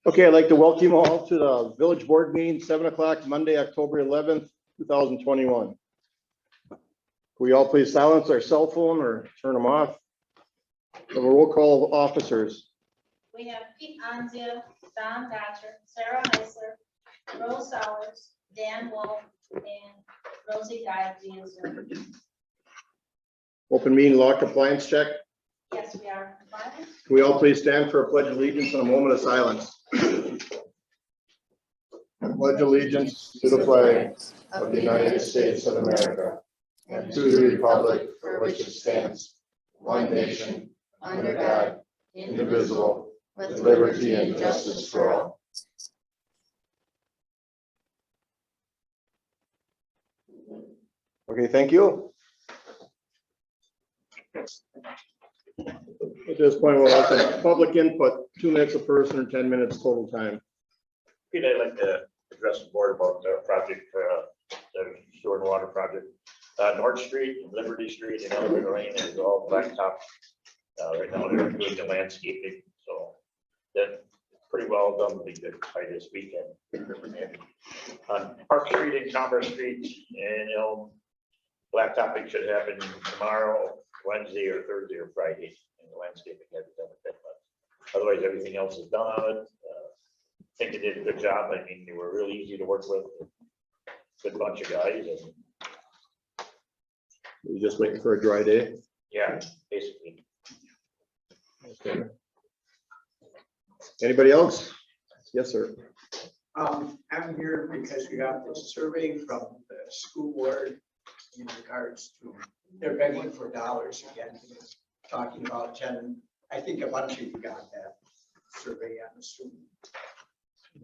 Okay, I'd like to welcome you all to the village board meeting, 7 o'clock, Monday, October 11th, 2021. Can we all please silence our cell phone or turn them off? We have a roll call of officers. We have Pete Anzia, Don Thatcher, Sarah Heisler, Rose Sowers, Dan Wolf, and Rosie Diaz. Open meeting law compliance check. Yes, we are compliant. Can we all please stand for a pledge of allegiance and a moment of silence? Pledge allegiance to the flag of the United States of America and to the republic for which it stands, one nation, under God, indivisible, with liberty and justice for all. Okay, thank you. At this point, we'll open public input, 2 minutes a person or 10 minutes total time. Pete, I'd like to address the board about the project, the sewer and water project. North Street and Liberty Street and Elevator Lane is all blacktop. Right now they're doing the landscaping, so that's pretty well done by this weekend. On Park Street and Commerce Street and blacktopping should happen tomorrow, Wednesday or Thursday or Friday, and the landscaping hasn't done it that much. Otherwise, everything else is done on it. I think they did a good job. I mean, they were really easy to work with. Good bunch of guys, and We're just waiting for a dry day. yeah, basically. Okay. Anybody else? Yes, sir. I'm here because we got this survey from the school board in regards to, they're begging for dollars again, talking about 10, I think a bunch of you got that survey, I'm assuming.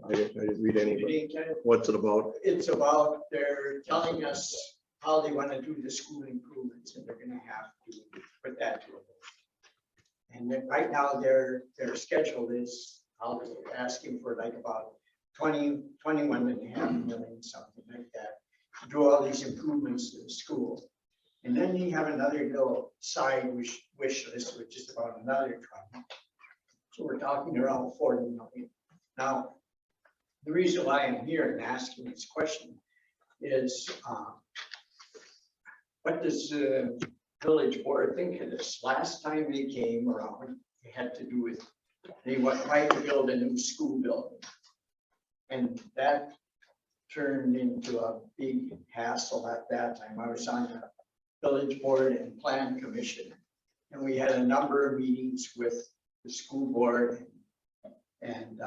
I didn't read any. You didn't get it? What's it about? It's about, they're telling us how they want to do the school improvements, and they're gonna have to put that to a vote. And then right now, their schedule is, they're asking for like about 21.5 million, something like that, to do all these improvements to the school. And then you have another little side wish list, which is about another 20. So we're talking around 40 million. Now, the reason why I'm here and asking this question is, what does the village board think of this? Last time they came around, it had to do with, they tried to build a new school building. And that turned into a big hassle at that time. I was on the village board and plan commission, and we had a number of meetings with the school board and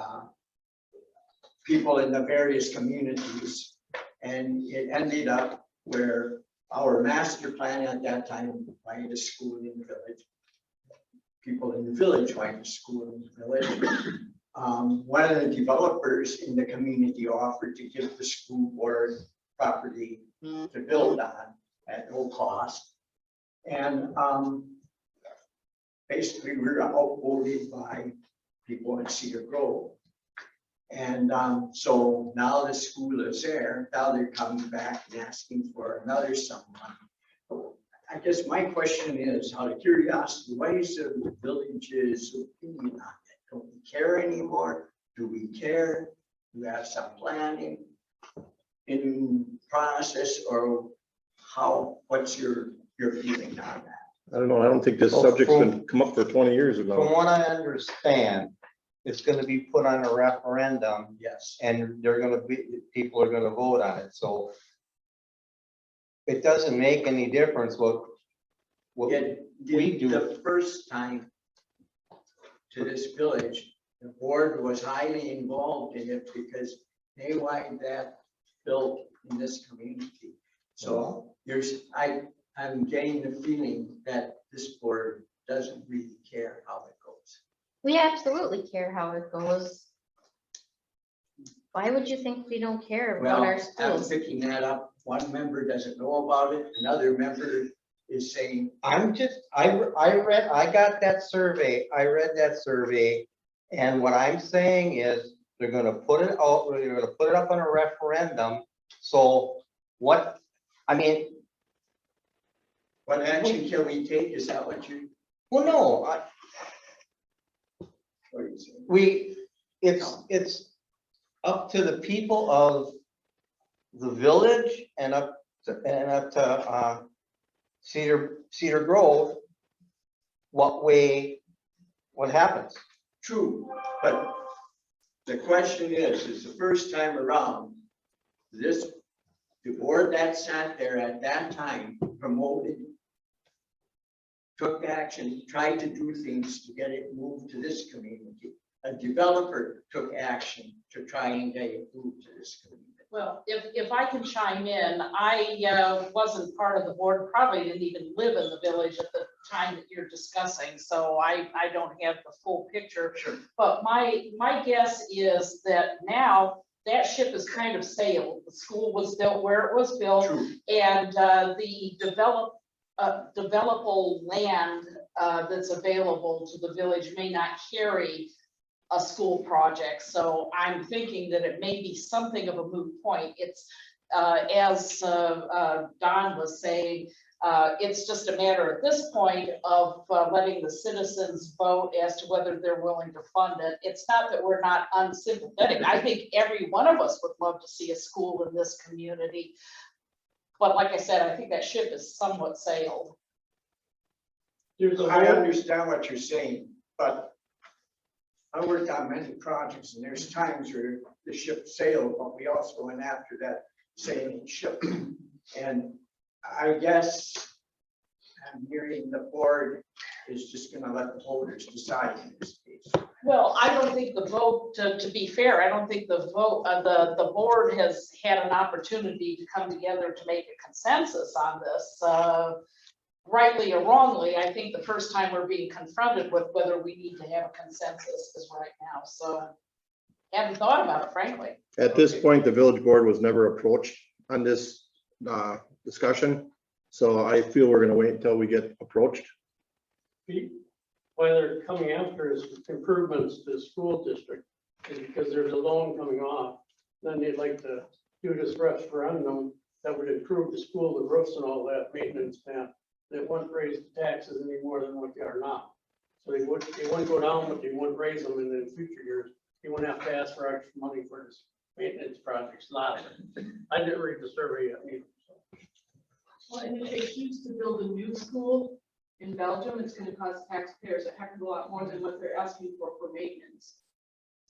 people in the various communities, and it ended up where our master plan at that time wanted a school in the village. People in the village wanted a school in the village. One of the developers in the community offered to give the school board property to build on at no cost. And basically we were outvoted by people in Cedar Grove. And so now the school is there. Now they're coming back and asking for another sum of money. I guess my question is, out of curiosity, what is the village's opinion on it? Don't we care anymore? Do we care? Do we have some planning in process, or how? What's your feeling on that? I don't know. I don't think this subject's been come up for 20 years From ago. what I understand, it's gonna be put on a referendum, Yes. and people are gonna vote on it, so it doesn't make any difference what we do. The first time to this village, the board was highly involved in it because they wanted that built in this community. So I'm getting the feeling that this board doesn't really care how it goes. We absolutely care how it goes. Why would you think we don't care about Well, our I'm schools? picking that up. One member doesn't know about it. Another member is saying, I got that survey, I read that survey, and what I'm saying is, they're gonna put it out, they're gonna put it up on a referendum, so what, I mean, what action can we take? Is that what you? well, no, What are you saying? it's up to the people of the village and up to Cedar Grove, what happens. True, but the question is the first time around, the board that sat there at that time promoted, took action, tried to do things to get it moved to this community. A developer took action to try and get it moved to this community. Well, if I can chime in, I wasn't part of the board, probably didn't even live in the village at the time that you're discussing, so I don't have the full picture. Sure. But my guess is that now that ship has kind of sailed. The school was built where it was built, True. and the developable land that's available to the village may not carry a school project. So I'm thinking that it may be something of a moot point. It's as Don was saying, it's just a matter at this point of letting the citizens vote as to whether they're willing to fund it. It's not that we're not unsympathetic. I think every one of us would love to see a school in this community. But like I said, I think that ship is somewhat sailed. I understand what you're saying, but I worked on many projects and there's times where the ship sailed, but we also went after that sailing ship. And I guess I'm hearing the board is just gonna let the voters decide in this case. Well, I don't think the vote, to be fair, I don't think the vote, the board has had an opportunity to come together to make a consensus on this. Rightly or wrongly, I think the first time we're being confronted with whether we need to have a consensus is right now. So haven't thought about it, frankly. At this point, the village board was never approached on this discussion. So I feel we're gonna wait until we get approached. Why they're coming after is improvements to the school district, is because there's a loan coming off. Then they'd like to do this referendum that would improve the school, the roofs and all that maintenance plan. They wouldn't raise the taxes any more than what they are now. So they wouldn't go down, but they wouldn't raise them in the future years. You wouldn't have to ask for extra money for this maintenance projects. I didn't read the survey yet either. Well, and if they choose to build a new school in Belgium, it's gonna cost taxpayers a heck of a lot more than what they're asking for maintenance.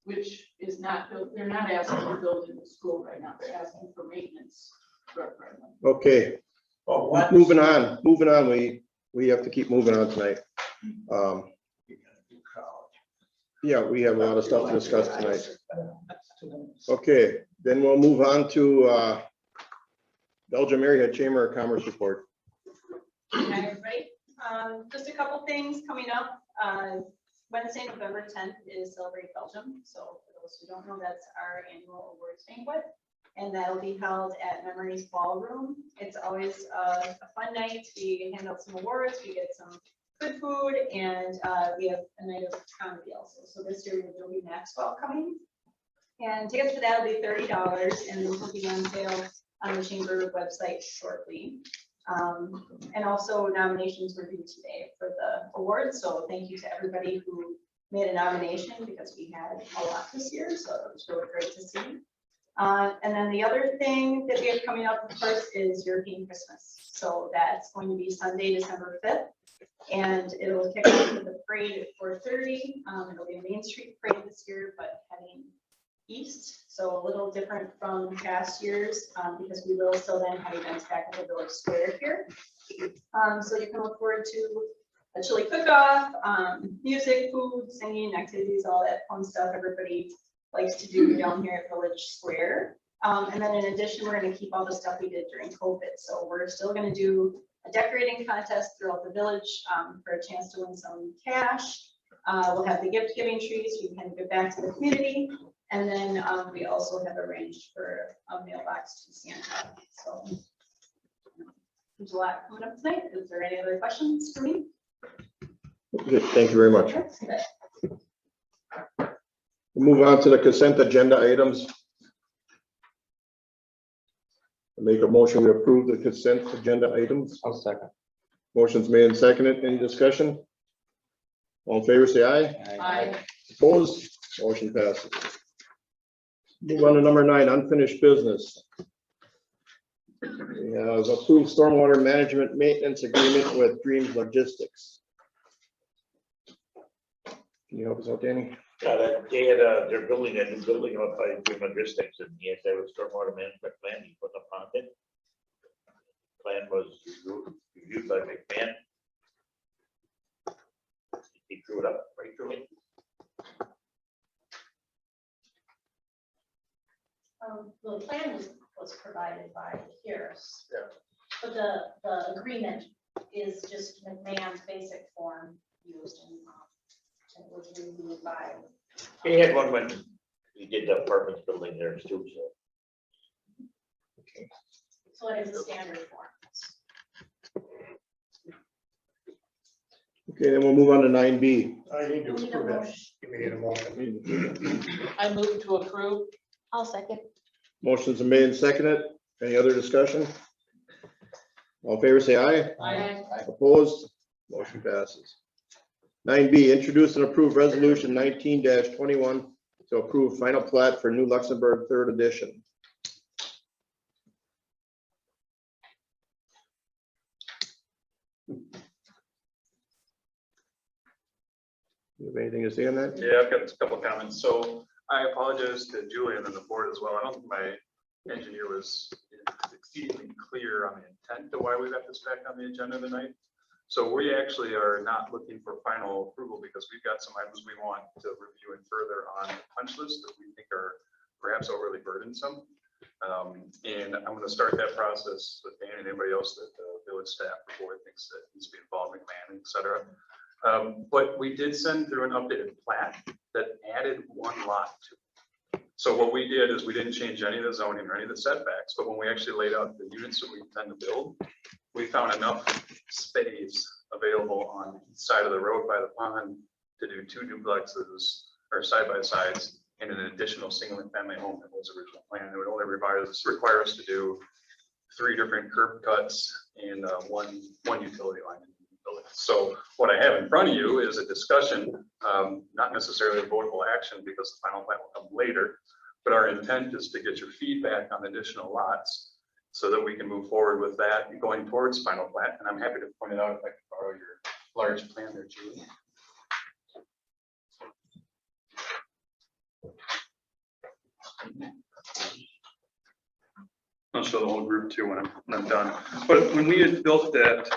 Which is not built, they're not asking to build a new school right now, they're asking for maintenance referendum. Okay, But what? moving on, we have to keep moving on tonight. Yeah, we have a lot of stuff to discuss tonight. Okay, then we'll move on to Belgium Area Chamber of Commerce report. Hi, everybody. Just a couple things coming up. Wednesday, November 10th is Celebrate Belgium. So for those who don't know, that's our annual awards banquet. And that'll be held at Memories Ballroom. It's always a fun night. We hand out some awards, we get some good food, and we have a night of comedy also. So this year we have Joey Maxwell coming. And tickets for that will be $30, and those will be on sale on the chamber website shortly. And also nominations were due today for the awards. So thank you to everybody who made a nomination, because we had a lot this year. So it was really great to see. And then the other thing that we have coming up, of course, is European Christmas. So that's going to be Sunday, December 5th. And it'll kick off with the parade at 4:30. It'll be a Main Street parade this year, but heading east. So a little different from past years, because we will still then have events back at the Village Square here. So you can look forward to a chili cook-off, music, food, singing, activities, all that fun stuff everybody likes to do down here at Village Square. And then in addition, we're going to keep all the stuff we did during COVID. So we're still going to do a decorating contest throughout the village for a chance to win some cash. We'll have the gift giving trees. We can give back to the community. And then we also have arranged for a mailbox to Santa. So there's a lot coming up tonight. Is there any other questions for me? Good, thank you very much. We'll move on to the consent agenda items. Make a motion to approve the consent agenda items. I'll second. Motion's made and seconded. Any discussion? All in favor, say aye. I Opposed? Motion passes. Move on to number 9, unfinished business. We have approved stormwater management maintenance agreement with Dreams Logistics. Can you help us out, Danny? They had, they're building a new building up by Dream Logistics, and he has to have a stormwater management plan he put up on it. Plan was reviewed by McMahon. He drew it up, right through it. The plan was provided by Harris. Yeah. But the agreement is just McMahon's basic form used and it was reviewed by. He had one when he did the apartments building there too, so. So it is a standard form. Okay, then we'll move on to 9B. I need to We need a approve that. motion. Give me a motion. I move to approve. I'll second. Motion's been made and seconded. Any other discussion? All in favor, say aye. I Opposed? Motion passes. 9B, introduce and approve resolution 19-21 to approve final plat for New Luxembourg 3rd edition. You have anything to say on that? Yeah, I've got a couple of comments. So I apologize to Julian and the board as well. I don't think my engineer was exceedingly clear on the intent of why we got this back on the agenda tonight. So we actually are not looking for final approval because we've got some items we want to review and further on the punch list that we think are perhaps overly burdensome. And I'm going to start that process with Dan and anybody else that the village staff before thinks that needs to be involved, McMahon, et cetera. But we did send through an updated plat that added one lot to it. So what we did is we didn't change any of the zoning or any of the setbacks, but when we actually laid out the units that we intend to build, we found enough space available on each side of the road by the pond to do 2 duplexes or side by sides and an additional single family home that was original plan. It would only require us to do 3 different curb cuts and one utility line. So what I have in front of you is a discussion, not necessarily a votable action because the final plan will come later, but our intent is to get your feedback on additional lots so that we can move forward with that going towards final plan. And I'm happy to point it out if I can borrow your large plan there, Julie. I'll show the whole group too when I'm done. But when we had built that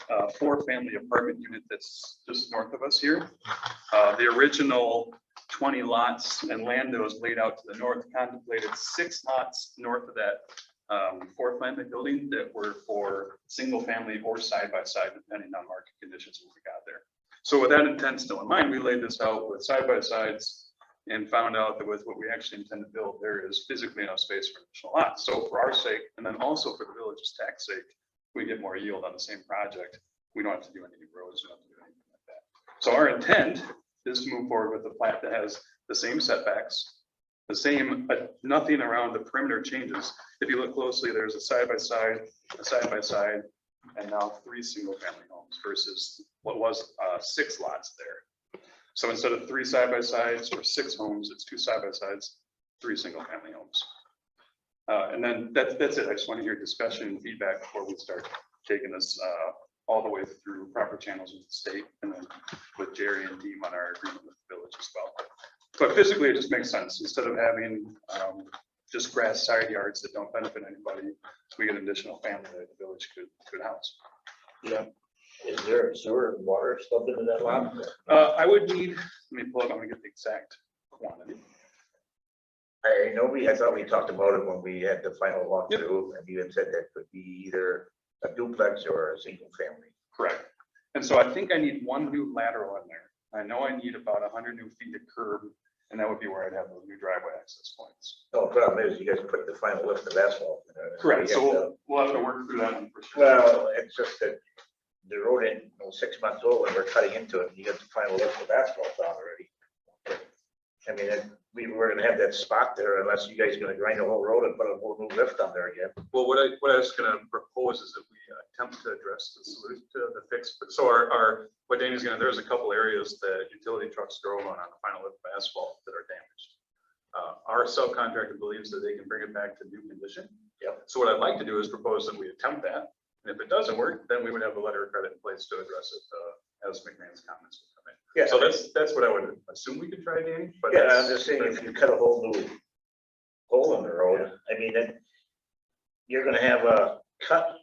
4-family apartment unit that's just north of us here, the original 20 lots and land that was laid out to the north contemplated 6 lots north of that 4-family building that were for single family or side by side, depending on market conditions when we got there. So with that intent still in mind, we laid this out with side by sides and found out that with what we actually intend to build, there is physically enough space for additional lots. So for our sake, and then also for the village's tax sake, we get more yield on the same project. We don't have to do any new roads, we don't have to do anything like that. So our intent is to move forward with a plat that has the same setbacks, the same, nothing around the perimeter changes. If you look closely, there's a side by side, and now 3 single family homes versus what was 6 lots there. So instead of 3 side by sides or 6 homes, it's 2 side by sides, 3 single family homes. And then that's it. I just want to hear discussion and feedback before we start taking this all the way through proper channels with the state and then with Jerry and team on our agreement with the village as well. But physically, it just makes sense. Instead of having just grass side yards that don't benefit anybody, we get an additional family that the village could house. Yeah. Is there sewer and water stuff into that lot? I would need, let me pull up, I'm gonna get the exact quantity. I thought we talked about it when we had the final walkthrough, and you had said that could be either a duplex or a single family. Correct. And so I think I need 1 new lateral in there. I know I need about 100 new feet of curb, and that would be where I'd have those new driveway access points. No, problem is you guys put the final lift of asphalt. Correct. You So have to- we'll have to work through that one for sure. Well, it's just that the road ain't 6 months old and we're cutting into it. You got the final lift of asphalt on already. I mean, we were gonna have that spot there unless you guys are gonna grind the whole road and put a whole new lift on there again. Well, what I was gonna propose is that we attempt to address the solution to the fix, but so what Danny's gonna, there's a couple areas that utility trucks drove on the final lift of asphalt that are damaged. Our subcontractor believes that they can bring it back to new condition. Yep. So what I'd like to do is propose that we attempt that, and if it doesn't work, then we would have a letter of credit in place to address it, as McMahon's comments would come in. Yeah. So that's what I would assume we could try, Danny, but. Yeah, I'm that's- just saying, if you cut a whole new hole in the road, I mean, then you're gonna have a cut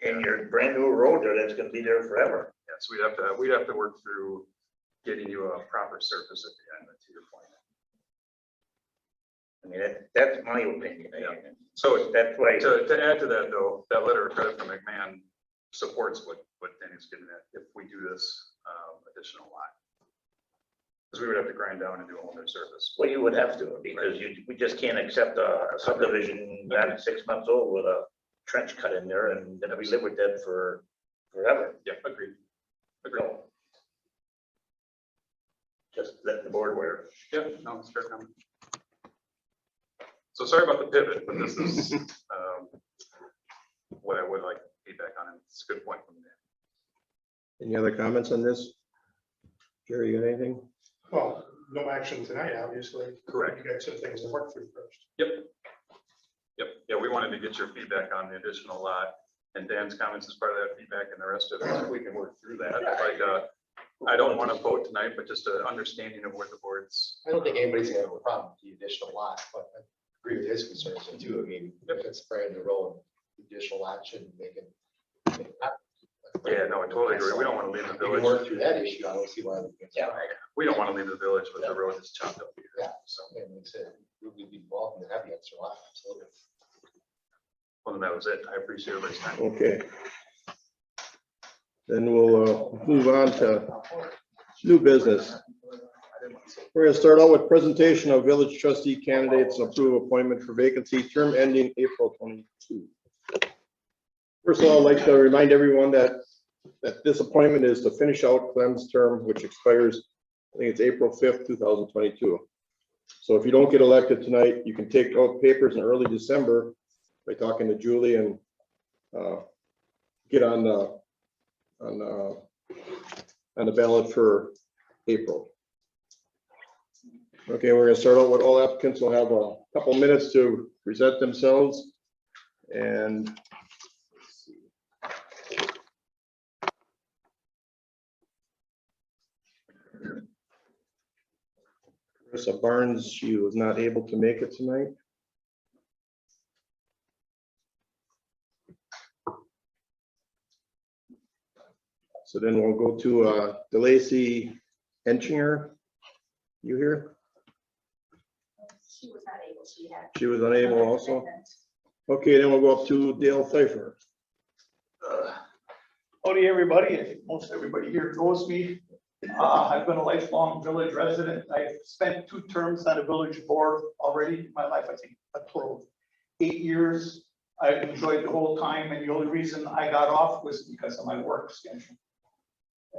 in your brand new road there that's gonna be there forever. Yes, we'd have to work through getting you a proper surface at the end, to your point. I mean, that's my opinion. Yeah. So That's why, to add to that though, that letter of credit from McMahon supports what Danny's getting at, if we do this additional lot. Because we would have to grind down and do a whole new surface. well, you would have to, because we just can't accept a subdivision that's 6 months old with a trench cut in there and then we live with that forever. Yeah, agreed. Agreed. So, just let the board aware. Yeah, no, it's fair comment. So sorry about the pivot, but this is what I would like feedback on, and it's a good point from there. Any other comments on this? Jerry, you got anything? Well, no action tonight, obviously. Correct. You got some things to work through first. Yep. Yeah, we wanted to get your feedback on the additional lot, and Dan's comments as part of that feedback, and the rest of it, we can work through that. Like, I don't want to vote tonight, but just an understanding of where the board's. I don't think anybody's gonna have a problem with the additional lot, but I agree with his concerns too. I mean, if it's brand new road, the additional lot shouldn't make it. Yeah, no, I totally agree. We don't want to leave the If we village. work through that issue, I don't see why. We don't want to leave the village with the road that's chopped up here. Yeah, so, and like I said, we'd be welcome to have the extra lot, absolutely. Well, then that was it. I appreciate everybody's time. Okay. Then we'll move on to new business. We're gonna start out with presentation of village trustee candidates and approve appointment for vacancy term ending April 22. First of all, I'd like to remind everyone that this appointment is to finish out Clem's term, which expires, I think it's April 5th, 2022. So if you don't get elected tonight, you can take out papers in early December by talking to Julie and get on the ballot for April. Okay, we're gonna start out with all applicants will have a couple minutes to present themselves and Carissa Barnes, she was not able to make it tonight. So then we'll go to DeLacy Enchinger. You here? She was not able, she had. She was unable also. Okay, then we'll go up to Dale Pfeiffer. Howdy, everybody. I think most everybody here knows me. I've been a lifelong village resident. I've spent 2 terms on a village board already in my life. I think a total of 8 years. I've enjoyed the whole time, and the only reason I got off was because of my work schedule.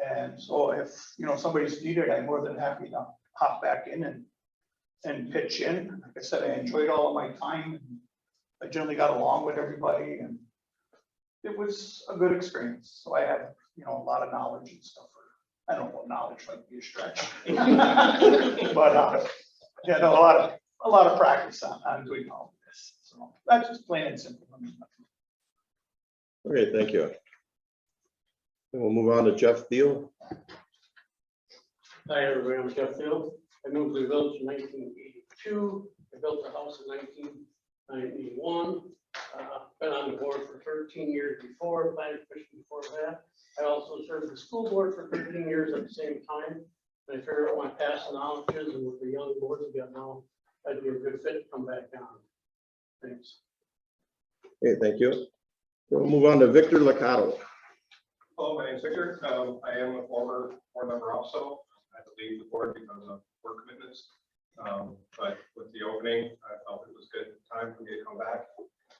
And so if, somebody's needed, I'm more than happy to hop back in and pitch in. Like I said, I enjoyed all of my time. I generally got along with everybody, and it was a good experience. So I have, a lot of knowledge and stuff. I don't know what knowledge might be a stretch. But a lot of practice on doing all of this. So that's just plain and simple. Okay, thank you. Then we'll move on to Jeff Thiel. Hi, everybody, I'm Jeff Thiel. I moved to the village in 1982. I built a house in 1991. Been on the board for 13 years before, planning commission before that. I also served the school board for 13 years at the same time. And I figured out my past knowledges and with the young boards we got now, I'd be a good fit to come back on. Thanks. Okay, thank you. We'll move on to Victor Licato. Hello, my name is Victor. I am a former board member also. I had to leave the board because of work commitments. But with the opening, I felt it was a good time for me to come back.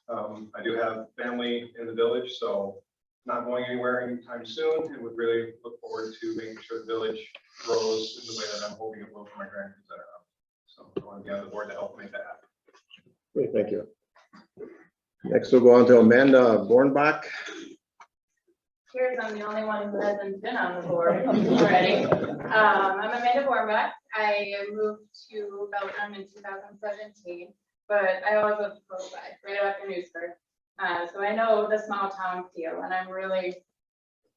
I do have family in the village, so not going anywhere anytime soon, and would really look forward to making sure the village grows in the way that I'm hoping it will for my grandkids that are be on the board to help make that happen. Great, thank you. Next, we'll go on to Amanda Bornbach. Here's, I'm the only one who hasn't been on the board already. I'm Amanda Bornbach. I moved to Belgium in 2017, but I always lived close by, right after Newsburg. So I know the small town feel, and I'm really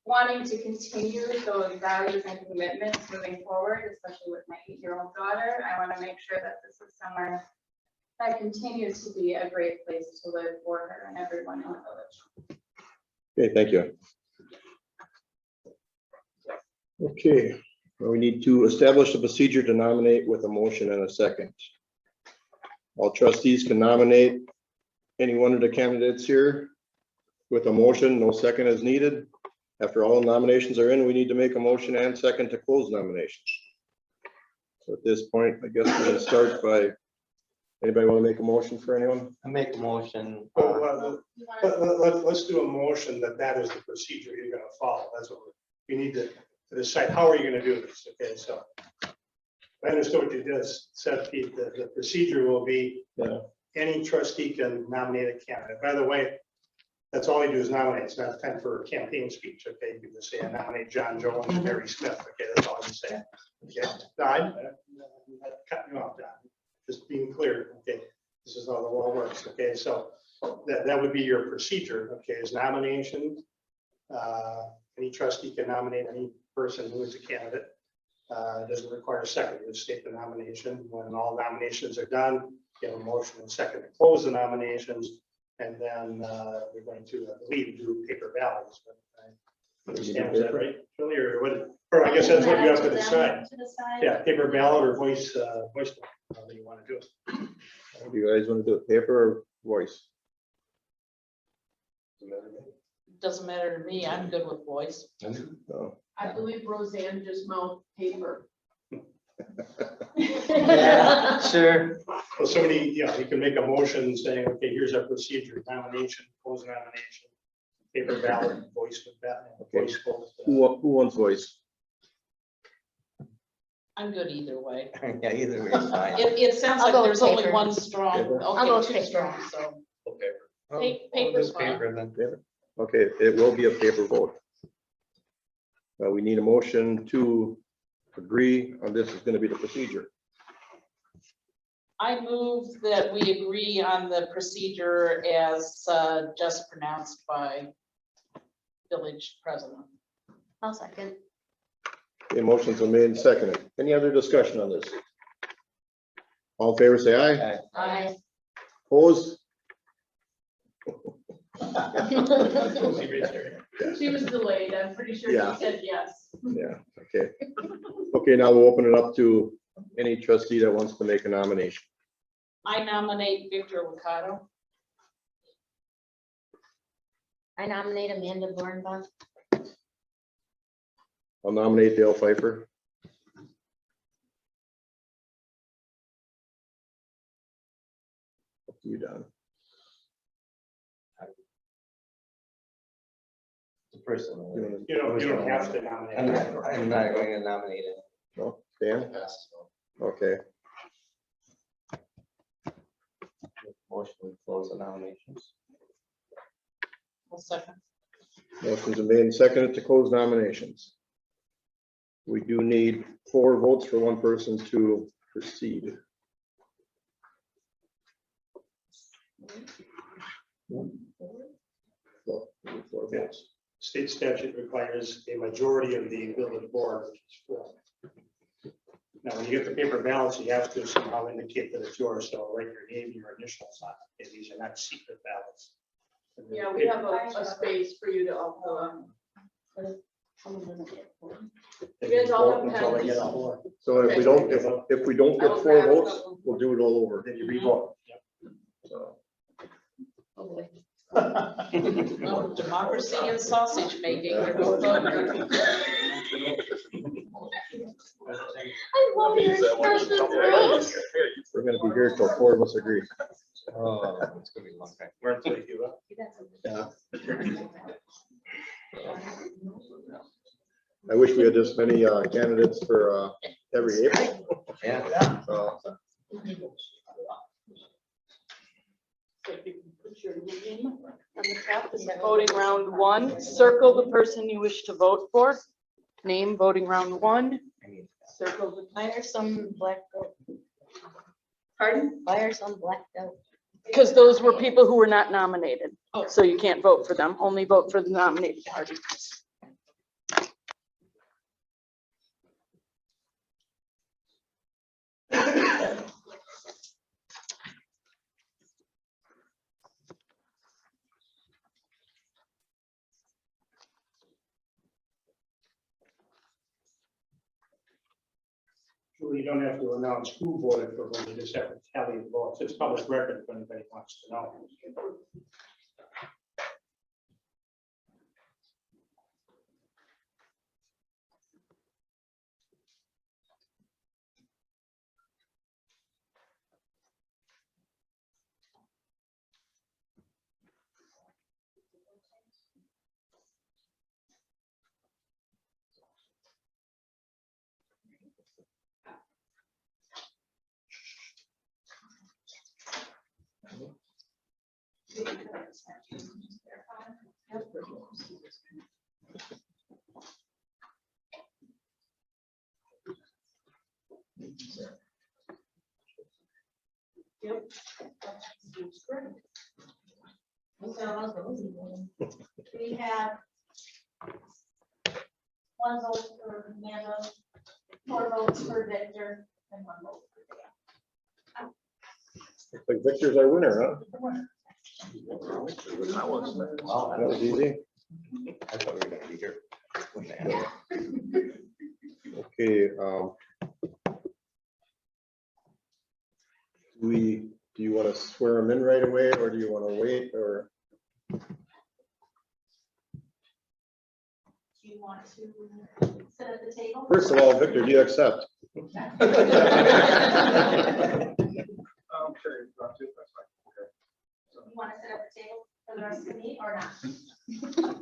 wanting to continue those values and commitments moving forward, especially with my 8-year-old daughter. I want to make sure that this is somewhere that continues to be a great place to live for her and everyone in the village. Okay, thank you. Okay, well, we need to establish a procedure to nominate with a motion and a second. All trustees can nominate any one of the candidates here with a motion. No second is needed. After all nominations are in, we need to make a motion and second to close nominations. So at this point, I guess we're going to start by, anybody want to make a motion for anyone? I make a motion. Let's do a motion that is the procedure you're gonna follow. That's what we need to decide. How are you gonna do this? Okay, so I understood what you just said, Pete. The procedure will be any trustee can nominate a candidate. By the way, that's all you do is nominate. It's not time for a campaign speech. Okay, you can just say I nominate John Jones and Mary Smith. Okay, that's all you say. Okay, I'm cutting you off, Don. Just being clear. Okay, this is how the law works. Okay, so that would be your procedure. Okay, is nomination. Any trustee can nominate any person who is a candidate. It doesn't require a second. You state the nomination. When all nominations are done, you have a motion and second to close the nominations. And then we're going to, I believe, do paper ballots. But I understand, is that right, Julie, or what? Or I guess that's what you have to decide. Yeah, paper ballot or voice, voice, however you want to do it. Do you guys want to do it paper or voice? Doesn't matter to me. I'm good with voice. No. I believe Roseanne just mouthed paper. Yeah, sure. Well, somebody, yeah, you can make a motion saying, okay, here's our procedure: nomination, close nomination, paper ballot, voice with that, voice vote. Who wants voice? I'm good either way. Yeah, either way is fine. It sounds I'll like go there's with only paper. one strong, I'll go with okay, two paper. strong, so. Paper's Paper's fine. paper then. Okay, it will be a paper vote. We need a motion to agree on this is going to be the procedure. I move that we agree on the procedure as just pronounced by village president. I'll second. Okay, motions are made and seconded. Any other discussion on this? All in favor, say aye. Aye. Opposed? She was delayed. I'm pretty sure Yeah. she said yes. Yeah, okay. Okay, now we'll open it up to any trustee that wants to make a nomination. I nominate Victor Ricardo. I nominate Amanda Bornbach. I'll nominate Dale Pfeiffer. Up to you, Don. The person. You don't have to nominate. I'm not going to nominate it. No, Dan? Okay, Motion to close the nominations. I'll second. motions are made and seconded to close nominations. We do need 4 votes for one person to proceed. Four votes. State statute requires a majority of the village board, which is 4. Now, when you get the paper ballots, you have to somehow indicate that it's yours, so write your name, your initials on it. Okay, these are not secret ballots. Yeah, we have a space for you to all fill out. They You guys all have vote until they pens. get a 4. So if we don't, if we don't I get will 4 grab a votes, couple. we'll do it all over. Then you revote. So, Oh, boy. Oh, democracy and sausage making. They're both on. I love your expressions, Rose. we're gonna be here till 4 of us agree. Oh, it's gonna be a long time. We're until you give up. Yeah. I wish we had this many candidates for every April. Yeah. So So if you can put your name on the top, this is voting round 1. Circle the person you wish to vote for. Name voting round 1. Circle the, Why are some black out? pardon? Why are some blacked out? Because those were people who were not nominated. So you can't vote for them, only vote for the nominated party. You don't have to announce who voted for whom, you just have to tally the votes. It's public record if anybody wants to know. We have 1 vote for Amanda, 4 votes for Victor, and 1 vote for Dan. Looks like Victor's our winner, huh? Wow, That was easy. I thought we were gonna be here. Okay, do you want to swear him in right away, or do you want to wait, or? Do you want to sit at the table? First of all, Victor, do you accept? Okay, that's fine. Okay. You want to sit at the table for the rest of the meeting or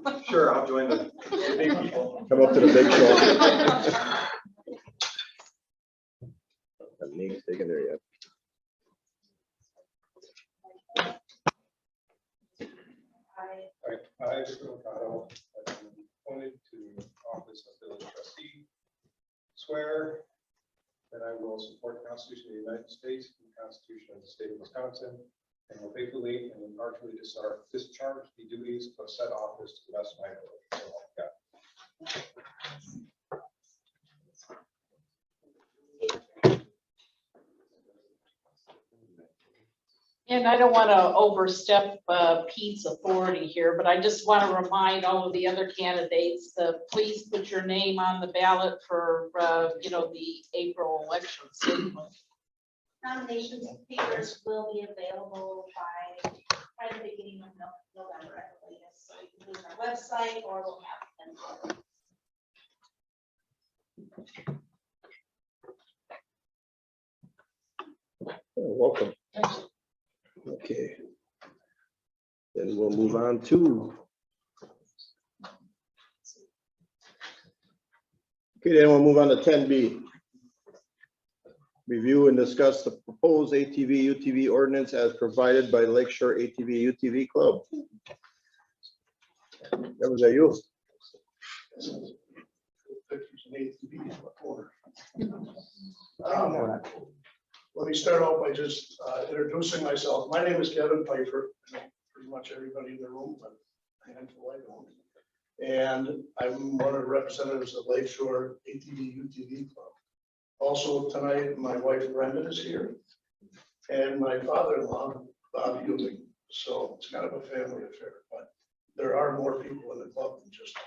not? Sure, I'll join the big people. Come up to the big show. That name's taken there yet. I, Victor Mercado, have been appointed to office of village trustee. Swear that I will support the Constitution of the United States and the Constitution of the State of Wisconsin, and will faithfully and impartially discharge the duties of said office to the best of my ability. So help God. And I don't want to overstep Pete's authority here, but I just want to remind all of the other candidates to please put your name on the ballot for, the April elections. Nominations papers will be available by the beginning of November at the latest. So you can visit our website or we'll have them. Welcome. Okay. Then we'll move on to. Okay, then we'll move on to 10B. Review and discuss the proposed ATV UTV ordinance as provided by Lakeshore ATV UTV Club. That was you. Let me start out by just introducing myself. My name is Kevin Pfeiffer. I know pretty much everybody in the room, but a handful I don't. And I'm one of the representatives of Lakeshore ATV UTV Club. Also tonight, my wife Brenda is here, and my father-in-law, Bob Ewing. So it's kind of a family affair, but there are more people in the club than just the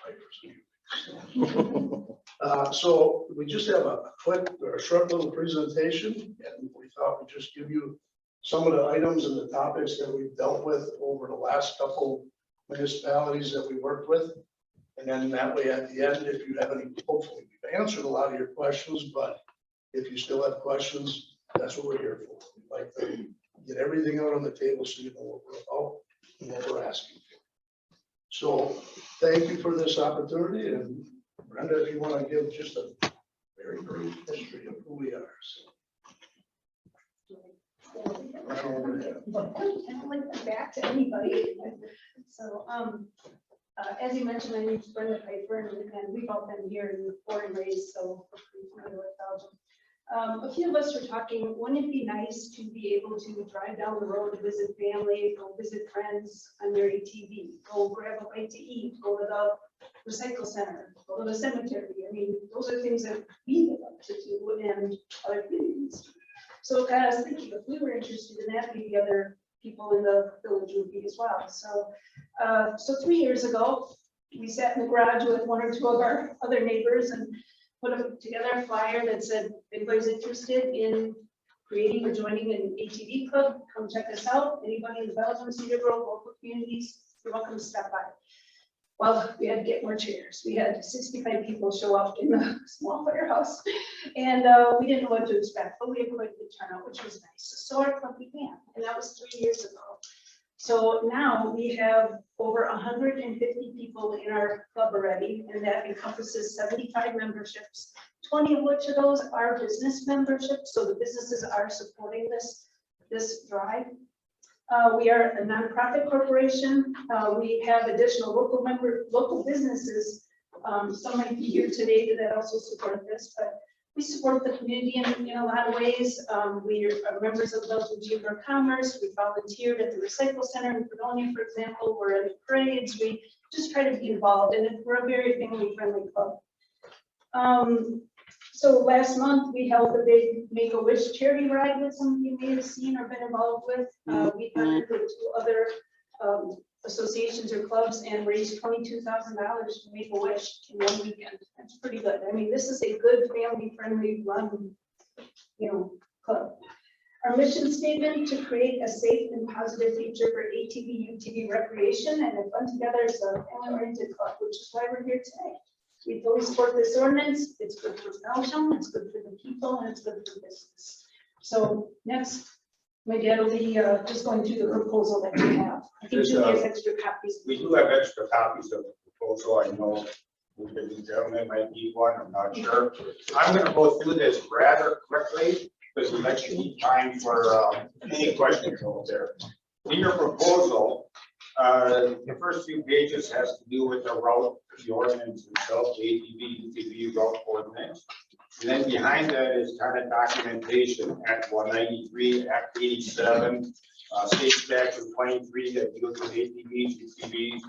Pfeiffers. So we just have a quick or a short little presentation, and we thought we'd just give you some of the items and the topics that we've dealt with over the last couple municipalities that we worked with. And then that way at the end, if you have any, hopefully we've answered a lot of your questions, but if you still have questions, that's what we're here for. We'd like to get everything out on the table so you know what we're about and what we're asking for. So thank you for this opportunity, and Brenda, if you want to give just a very brief history of who we are. So. don't like that back to anybody. So, as you mentioned, my name's Brenda Piper, and we've all been here and born and raised, so we're pretty familiar with Belgium. A few of us were talking, wouldn't it be nice to be able to drive down the road, visit family, go visit friends on their ATV, go grab a bite to eat, go to the recycle center, go to the cemetery. I mean, those are things that we would love to do and other communities. So it got us thinking, if we were interested in that, maybe other people in the village would be as well. So, so 3 years ago, we sat in the garage with one or two of our other neighbors and put together a flyer that said, if anybody's interested in creating or joining an ATV club, come check us out. Anybody in the Belgium, Cedar Grove, local communities, you're welcome to stop by. Well, we had to get more chairs. We had 65 people show up in the small firehouse, and we didn't know what to expect, but we had quite a good turnout, which was nice. So our club began, and that was 3 years ago. So now we have over 150 people in our club already, and that encompasses 75 memberships, 20 of which of those are business memberships. So the businesses are supporting this drive. We are a nonprofit corporation. We have additional local businesses. Some might be here today that also support this, but we support the community in a lot of ways. We are members of the Belgian Chamber of Commerce. We volunteered at the recycle center in Fredonia, for example. We're in the parades. We just try to be involved, and we're a very family-friendly club. So last month we held a big Make-A-Wish charity ride that some of you may have seen or been involved with. We partnered with 2 other associations or clubs and raised $22,000 to Make-A-Wish in 1 weekend. That's pretty good. I mean, this is a good family-friendly run, club. Our mission statement to create a safe and positive future for ATV, UTV recreation and have fun together as a family-oriented club, which is why we're here today. We fully support this ordinance. It's good for Belgium, it's good for the people, and it's good for business. So next, my dad will be just going through the proposal that we have. I think Julie has extra copies. We do have extra copies of the proposal. I know the gentleman might need one, I'm not sure. I'm gonna go through this rather quickly because we actually need time for any questions over there. In your proposal, the first few pages has to do with the route, the ordinance itself, the ATV, UTV route ordinance. And then behind that is kind of documentation, Act 193, Act 87, State Statute 23 that deals with ATVs, UTVs.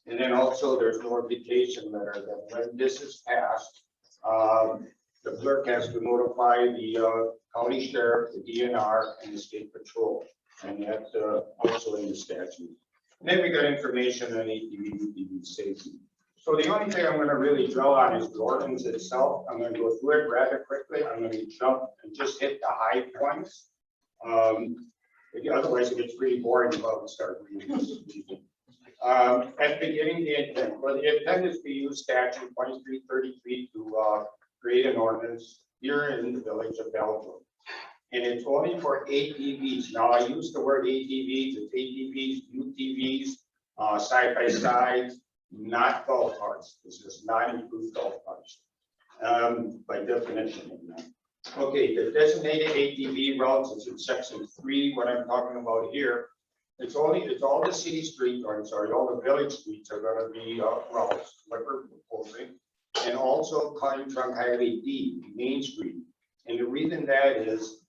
And then also there's notification letter that when this is passed, the clerk has to notify the county sheriff, the DNR, and the state patrol. And that's also in the statute. And then we got information on ATV, UTV safety. So the only thing I'm going to really drill on is the ordinance itself. I'm going to go through it rather quickly. I'm going to jump and just hit the high points. Otherwise it gets pretty boring about to start reading this. At the beginning, the intent. Well, the intent is to use statute 2333 to create an ordinance here in the village of Belgium. And it's only for ATVs. Now I use the word ATVs, it's ATVs, UTVs, side-by-sides, not golf carts. This does not include golf carts by definition. Okay, the designated ATV routes is in section 3. What I'm talking about here, it's all the city streets, or I'm sorry, all the village streets are going to be routes, what we're proposing, and also County Trunk Highway D, Main Street. And the reason that is,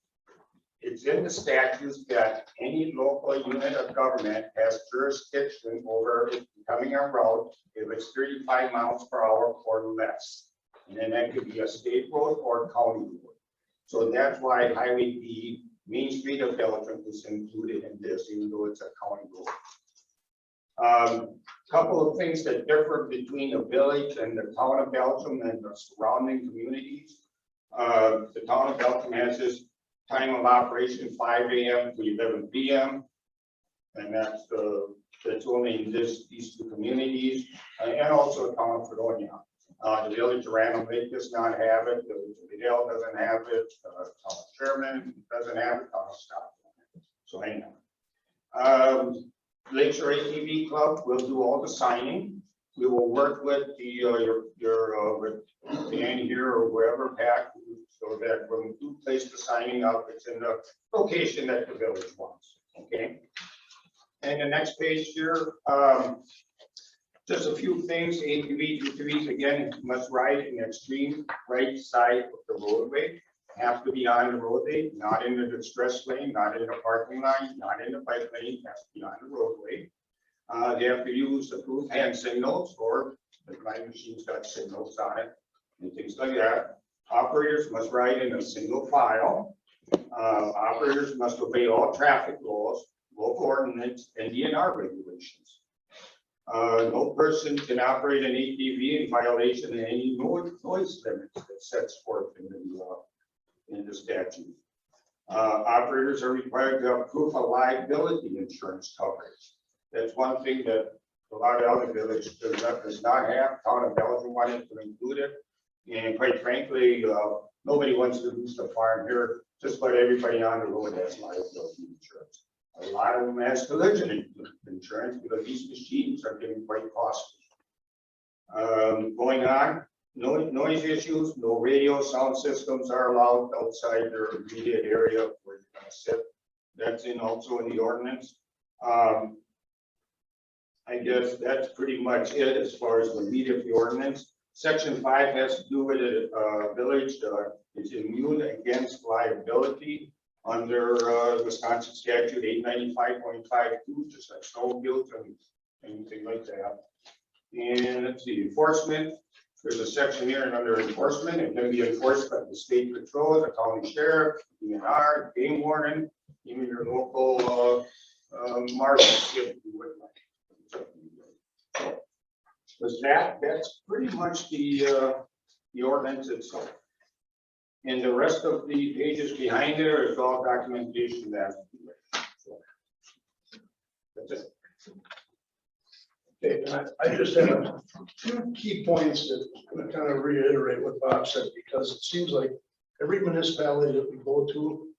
it's in the statutes that any local unit of government has jurisdiction over it becoming a route if it's 35 miles per hour or less. And then that could be a state road or a county road. So that's why Highway D, Main Street of Belgium, is included in this, even though it's a county road. Couple of things that differ between the village and the town of Belgium and the surrounding communities. The town of Belgium has this time of operation 5 a.m. to 11 p.m. and that's only in these 2 communities, and also the town of Fredonia. The village of Random Lake does not have it. The village of Vidal doesn't have it. Town of Sherman doesn't have it. Town of Stockton. So hang on. Lakeshore ATV Club will do all the signing. We will work with the with Dan here or whoever, Pat, so that when we do place the signing up, it's in the location that the village wants, okay? And the next page here, just a few things, ATVs, UTVs, again, must ride in the extreme right side of the roadway. Have to be on the roadway, not in the express lane, not in the parking lot, not in the bike lane, has to be on the roadway. They have to use approved hand signals, or the blind machine's got signals on it and things like that. Operators must ride in a single file. Operators must obey all traffic laws, local ordinance, and DNR regulations. No person can operate an ATV in violation of any noise limits that sets forth in the statute. Operators are required to have proof of liability insurance coverage. That's one thing that a lot of other villages does not have. Town of Belgium wanted to include it. And quite frankly, nobody wants to lose the farm here. Just about everybody on the road has liability insurance. A lot of them has collision insurance because these machines are getting quite costly. Going on, noise issues, no radio sound systems are allowed outside their immediate area where you're going to sit. That's also in the ordinance. I guess that's pretty much it as far as the meat of the ordinance. Section 5 has to do with a village is immune against liability under Wisconsin statute 895.52, just like snowmobiles and anything like that. And let's see, enforcement. There's a section here under enforcement. It can be enforced by the state patrol, the county sheriff, DNR, game warden, even your local marshal. Was that's pretty much the ordinance itself. And the rest of the pages behind there is all documentation that. So, that's it. Okay, and I just have a few key points that I'm going to kind of reiterate what Bob said, because it seems like every municipality that we go to,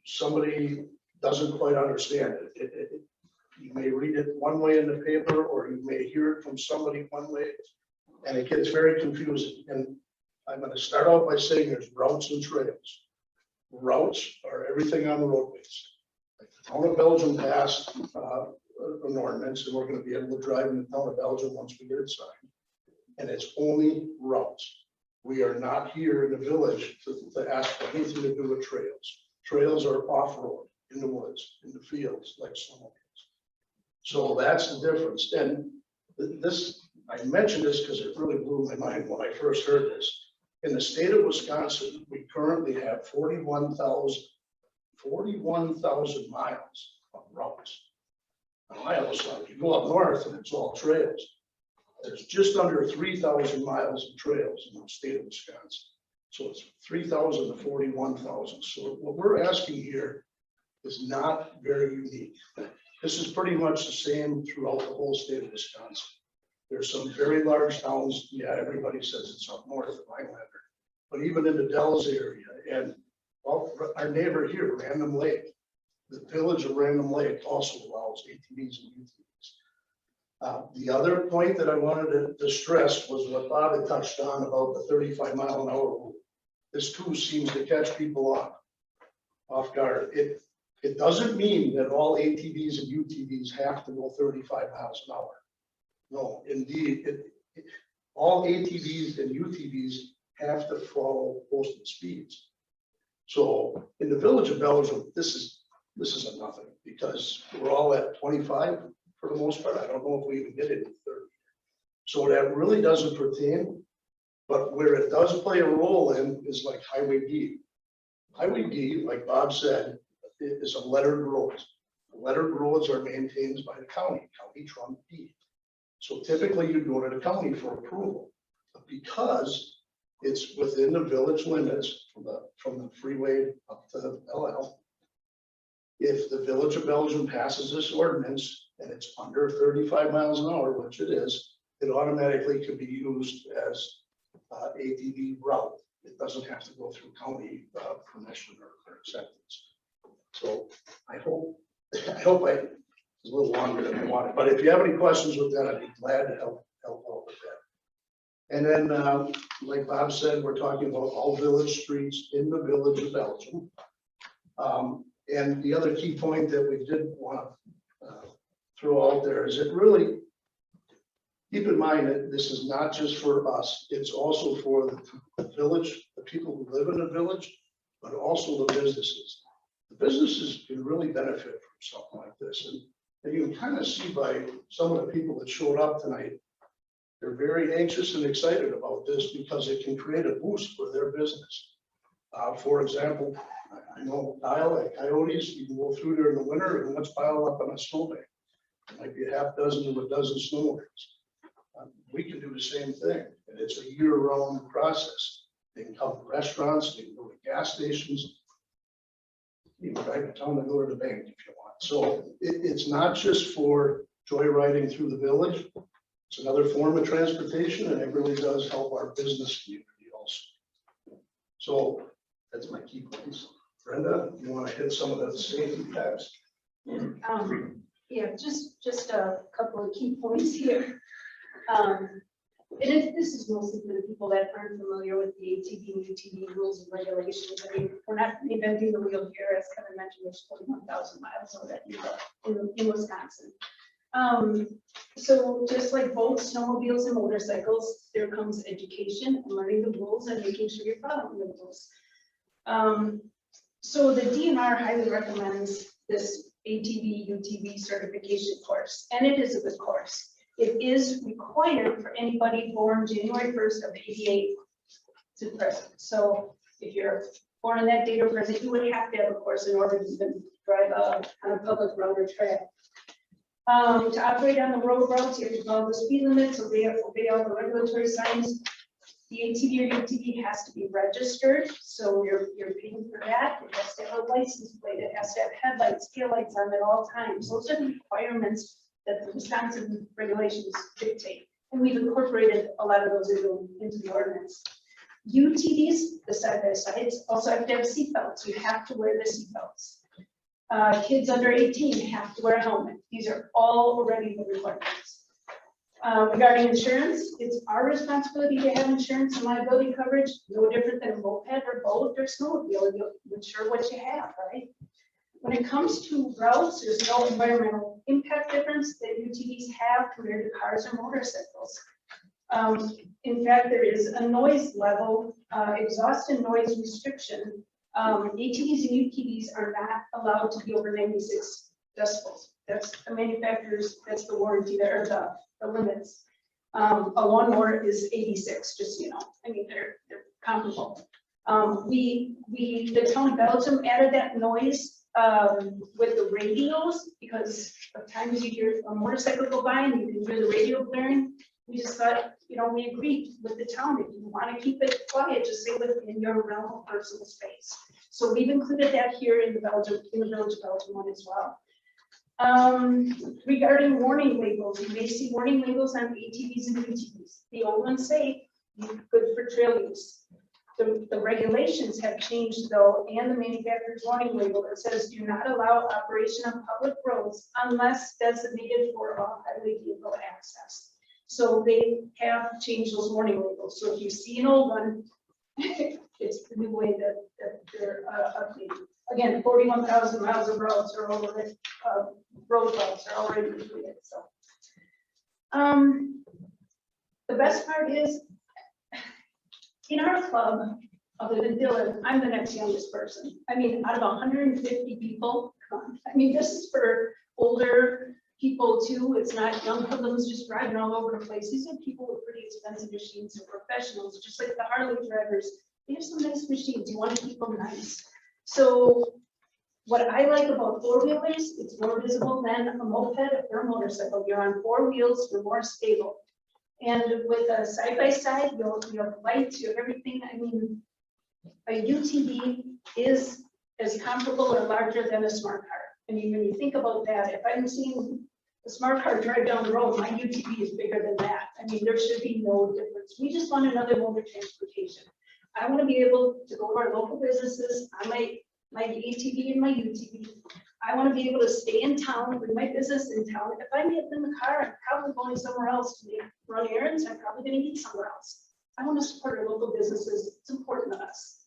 somebody doesn't quite understand it. You may read it one way in the paper, or you may hear it from somebody one way, and it gets very confusing. And I'm going to start out by saying there's routes and trails. Routes are everything on the roadways. The town of Belgium passed an ordinance, and we're going to be able to drive in the town of Belgium once we get it signed. And it's only routes. We are not here in the village to ask for anything to do with trails. Trails are off-road, in the woods, in the fields, like snowmobiles. So that's the difference. And this, I mentioned this because it really blew my mind when I first heard this. In the state of Wisconsin, we currently have 41,000 miles of routes. Now, I always thought you go up north and it's all trails. There's just under 3,000 miles of trails in the state of Wisconsin. So it's 3,000 to 41,000. So what we're asking here is not very unique. This is pretty much the same throughout the whole state of Wisconsin. There's some very large towns. Yeah, everybody says it's up north of Rhinelander, but even in the Dells area and well, our neighbor here, Random Lake, the village of Random Lake also allows ATVs and UTVs. The other point that I wanted to stress was what Bob had touched on about the 35-mile-an-hour rule. This too seems to catch people off guard. It doesn't mean that all ATVs and UTVs have to go 35 miles an hour. No, indeed, all ATVs and UTVs have to follow posted speeds. So in the village of Belgium, this is a nothing because we're all at 25 for the most part. I don't know if we even get it in 30. So that really doesn't pertain, but where it does play a role in is like Highway D. Highway D, like Bob said, is a lettered road. Lettered roads are maintained by the county trunk D. So typically you go to the county for approval, but because it's within the village limits from the freeway up to LL. If the village of Belgium passes this ordinance and it's under 35 miles an hour, which it is, it automatically could be used as ATV route. It doesn't have to go through county permission or acceptance. So I hope I was a little longer than I wanted, but if you have any questions with that, I'd be glad to help out with that. And then, like Bob said, we're talking about all village streets in the village of Belgium. And the other key point that we did want to throw out there is it really, keep in mind that this is not just for us, it's also for the village, the people who live in the village, but also the businesses. The businesses can really benefit from something like this. And you can kind of see by some of the people that showed up tonight, they're very anxious and excited about this because it can create a boost for their business. For example, I know Kyle at Coyotes, you can go through there in the winter and let's pile up on a snowbank. It might be a half dozen to a dozen snowmobils. We can do the same thing, and it's a year-round process. They can come to restaurants, they can go to gas stations. You can drive to town and go to the bank if you want. So it's not just for joyriding through the village. It's another form of transportation, and it really does help our business community also. So that's my key points. Brenda, you want to hit some of the safety tabs? Yeah, just a couple of key points here. This is mostly for the people that aren't familiar with the ATV and UTV rules and regulations. I mean, we're not inventing the wheel here, as Kevin mentioned, there's 41,000 miles of that in Wisconsin. So just like both snowmobiles and motorcycles, there comes education and learning the rules and making sure you're following the rules. So the DNR highly recommends this ATV UTV certification course, and it is a good course. It is required for anybody born January 1st of 88 to present. So if you're born on that date or present, you would have to have a course in order to even drive on a public road or trail. To operate on the road routes, you have to follow the speed limits, obey all the regulatory signs. The ATV or UTV has to be registered, so you're paying for that. It has to have a license plate. It has to have headlights, taillights on at all times. Those are the requirements that the Wisconsin regulations dictate. And we've incorporated a lot of those into the ordinance. UTVs, the side-by-sides, also have to have seatbelts. You have to wear the seatbelts. Kids under 18 have to wear a helmet. These are all already the requirements. Regarding insurance, it's our responsibility to have insurance and liability coverage, no different than a moped or boat or snowmobile. You insure what you have, right? When it comes to routes, there's no environmental impact difference that UTVs have compared to cars or motorcycles. In fact, there is a noise level, exhaust and noise restriction. ATVs and UTVs are not allowed to be over 96 decibels. That's the manufacturer's, that's the warranty there, the limits. A lawnmower is 86, just so you know. I mean, they're comparable. The town of Belgium added that noise with the radios because of times you hear a motorcycle go by and you can hear the radio blaring. We just thought, you know, we agreed with the town, if you want to keep it quiet, just say within your realm of personal space. So we've included that here in the village of Belgium one as well. Regarding warning labels, you may see warning labels on ATVs and UTVs. The old ones say good for trail use. The regulations have changed though, and the manufacturer's warning label that says do not allow operation on public roads unless designated for off-highway vehicle access. So they have changed those warning labels. So if you see an old one, it's the new way that they're updated. Again, 41,000 miles of roads are already, road routes are already included. So the best part is, in our club, other than Dylan, I'm the next youngest person. I mean, out of 150 people, I mean, this is for older people too. It's not young hoodlums just driving all over the place. These are people with pretty expensive machines and professionals, just like the Harley drivers. They have some nice machines. You want to keep them nice. So what I like about four-wheelers, it's more visible than a moped or a motorcycle. You're on four wheels, you're more stable. And with a side-by-side, you have lights, you have everything. I mean, a UTV is as comparable or larger than a smart car. I mean, when you think about that, if I'm seeing a smart car drive down the road, my UTV is bigger than that. I mean, there should be no difference. We just want another mode of transportation. I want to be able to go to our local businesses on my ATV and my UTV. I want to be able to stay in town, bring my business in town. If I get in the car, I'm probably going somewhere else to run errands. I'm probably going to eat somewhere else. I want to support our local businesses. It's important to us.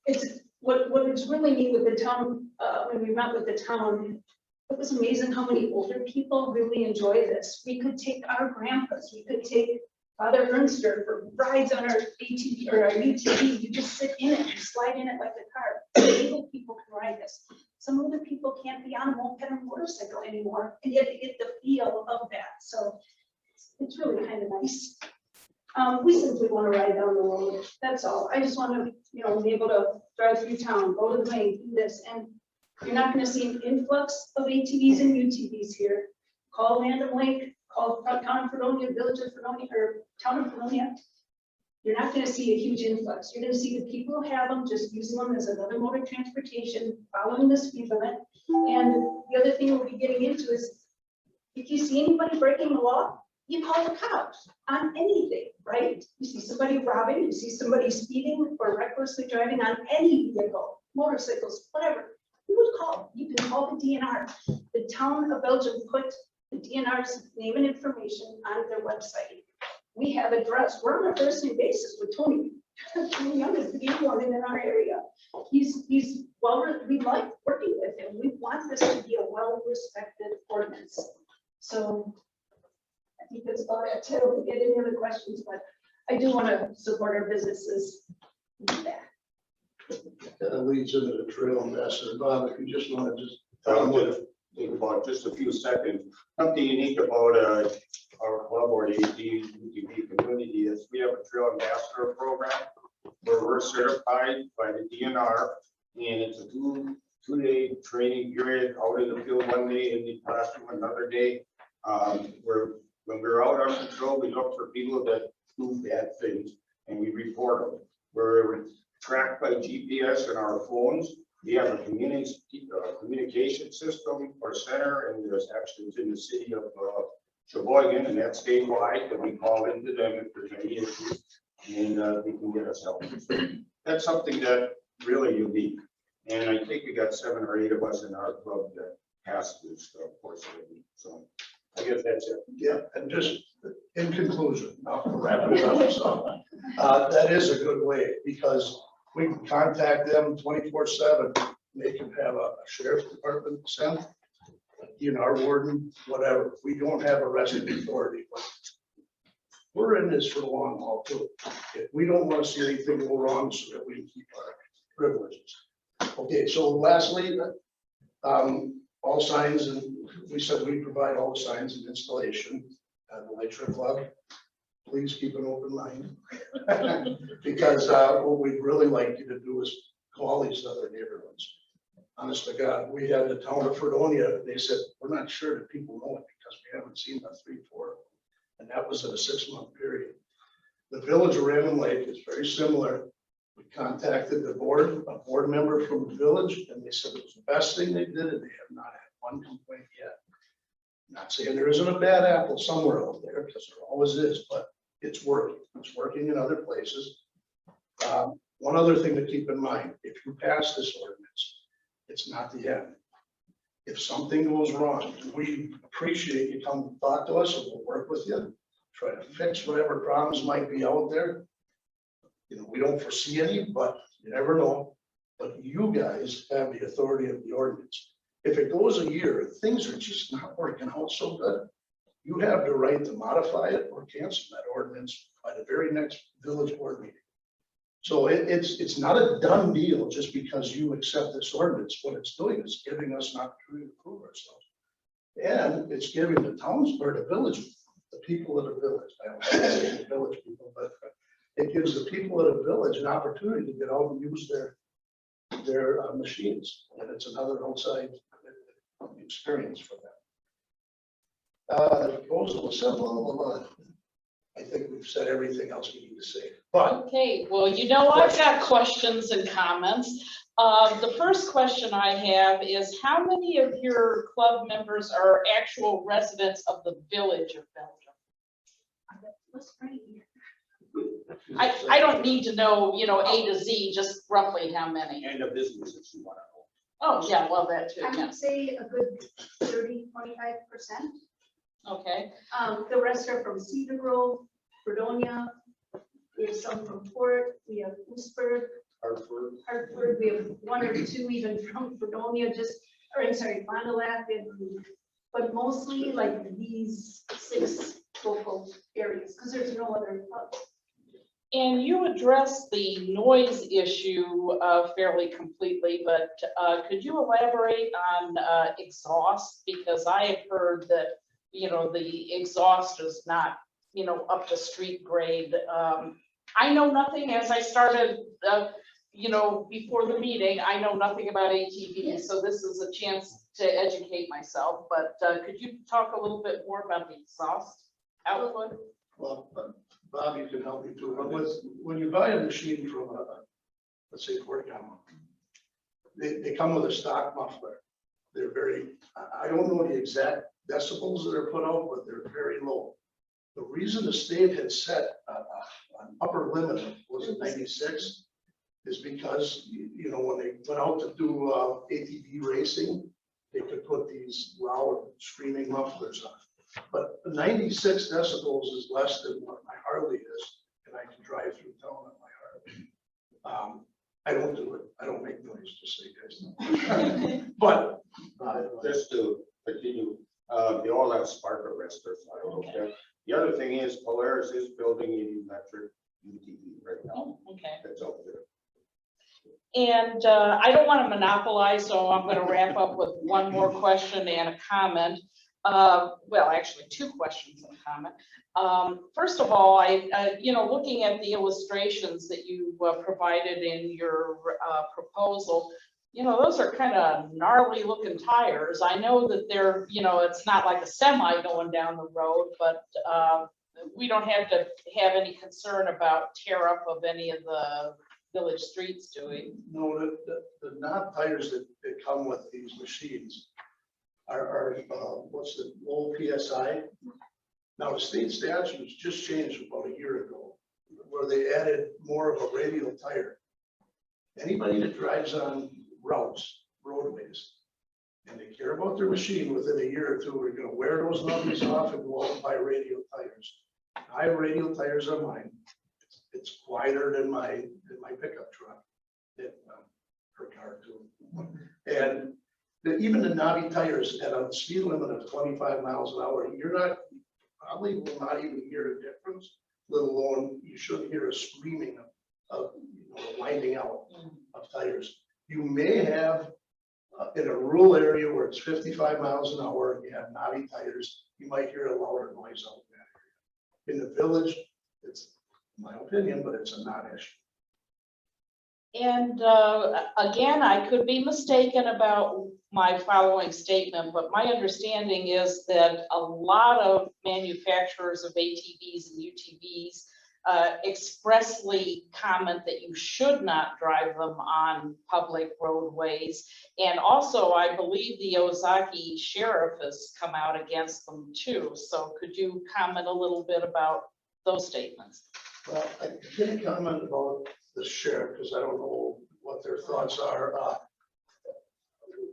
It's what is really neat with the town, when we met with the town, it was amazing how many older people really enjoy this. We could take our grandpas, we could take Father Ernster for rides on our ATV or our UTV. You just sit in it, you slide in it like a car. Able people can ride this. Some older people can't be on a moped or motorcycle anymore, and yet they get the feel of that. So it's really kind of nice. We simply want to ride down the road. That's all. I just want to, be able to drive through town, go to the bank, do this, and you're not going to see an influx of ATVs and UTVs here. Call Random Lake, call Town of Fredonia, Village of Fredonia, or Town of Fredonia. You're not going to see a huge influx. You're going to see the people who have them just using them as another mode of transportation, following the speed limit. And the other thing we'll be getting into is, if you see anybody breaking the law, you call the cops on anything, right? You see somebody robbing, you see somebody speeding or recklessly driving on any vehicle, motorcycles, whatever. You can call the DNR. The town of Belgium put the DNR's name and information on their website. We have address. We're on a first name basis with Tony. Tony Young is the game warden in our area. He's well, we like working with him. We want this to be a well-respected ordinance. So I think that's about it. I don't get any other questions, but I do want to support our businesses. That leads into the trail ambassador. Bob, if you just want to just. Think about just a few seconds. Something unique about our club or the UTV community is we have a trail ambassador program where we're certified by the DNR, and it's a two-day training period out in the field one day, in the classroom another day. When we're out on patrol, we look for people that do bad things and we report them. We're tracked by GPS in our phones. We have a communication system or center, and there's actually in the city of Sheboygan, and that's statewide, and we call into them if there's any issues, and they can get us help. That's something that really unique. And I think we got 7 or 8 of us in our club that has this course. So I guess that's it. Yeah, and just in conclusion, I'll wrap it up. So that is a good way, because we can contact them 24/7. They can have a sheriff's department sent, our warden, whatever. We don't have arresting authority, but we're in this for the long haul too. We don't want to see anything go wrong, so that we can keep our privileges. Okay, so lastly, all signs, and we said we provide all the signs and installation at the Lakeshore Club. Please keep an open mind. Because what we'd really like you to do is call these other neighborhoods. Honest to God, we had the town of Fredonia, they said, we're not sure that people know it because we haven't seen the 3, 4. And that was in a 6-month period. The village of Random Lake is very similar. We contacted the board, a board member from the village, and they said it was the best thing they did, and they have not had one complaint yet. Not saying there isn't a bad apple somewhere out there, because there always is, but it's working. It's working in other places. One other thing to keep in mind, if you pass this ordinance, it's not the end. If something goes wrong, we appreciate you come talk to us, and we'll work with you, try to fix whatever problems might be out there. We don't foresee any, but you never know. But you guys have the authority of the ordinance. If it goes a year, things are just not working out so good, you have the right to modify it or cancel that ordinance by the very next village board meeting. So it's not a done deal just because you accept this ordinance. What it's doing is giving us an opportunity to prove ourselves. And it's giving the towns or the village, the people of the village, I don't want to say the village people, but it gives the people of the village an opportunity to get out and use their machines. And it's another outside experience for them. The proposal is simple. I think we've said everything else we need to say. But okay, well, I've got questions and comments. The first question I have is, how many of your club members are actual residents of the village of Belgium? I don't need to know, A to Z, just roughly how many. And a business if you want to know. Oh, yeah, well, that too, I yeah, would say a good 30-25%. okay. The rest are from Cedar Grove, Fredonia. We have some from Fort, we have Lewisburg, Hartford, we have one or two even from Fredonia, Fond du Lac, but mostly like these 6 local areas, because there's no other hubs. And you addressed the noise issue fairly completely, but could you elaborate on exhaust? Because I have heard that, you know, the exhaust is not, you know, up to street grade. I know nothing, as I started, you know, before the meeting, I know nothing about ATVs, so this is a chance to educate myself. But could you talk a little bit more about the exhaust output? Well, Bob, you can help me too, but when you buy a machine from let's say Fort Yama, they come with a stock muffler. They're very, I don't know the exact decibels that are put out, but they're very low. The reason the state had set an upper limit, was it 96, is because, you know, when they went out to do ATV racing, they could put these loud screaming mufflers on. But 96 decibels is less than what my Harley is, and I can drive through town on my Harley. I don't do it. I don't make noise, just so you guys know. But Just to continue, they all have spark arresters. I don't know. The other thing is Polaris is building an electric UTV right now. Okay. That's out there. And I don't want to monopolize, so I'm going to wrap up with one more question and a comment. Well, actually 2 questions and a comment. First of all, you know, looking at the illustrations that you provided in your proposal, you know, those are kind of gnarly looking tires. I know that they're, you know, it's not like a semi going down the road, but we don't have to have any concern about tear up of any of the village streets, do we? no, the knob tires that come with these machines are what's the low PSI? Now, the state statutes just changed about a year ago, where they added more of a radial tire. Anybody that drives on roadways, and they care about their machine, within a year or 2, we're gonna wear those nubbies off and go out and buy radial tires. I have radial tires on mine. It's quieter than my pickup truck, her car too. And even the knobby tires at a speed limit of 25 miles an hour, probably will not even hear a difference, let alone you shouldn't hear a screaming of you know, winding out of tires. You may have in a rural area where it's 55 miles an hour and you have knobby tires, you might hear a louder noise out in that area. In the village, it's my opinion, but it's a non-issue. And again, I could be mistaken about my following statement, but my understanding is that a lot of manufacturers of ATVs and UTVs expressly comment that you should not drive them on public roadways. And also, I believe the Ozaki Sheriff has come out against them too. So could you comment a little bit about those statements? Well, I can't comment about the sheriff because I don't know what their thoughts are.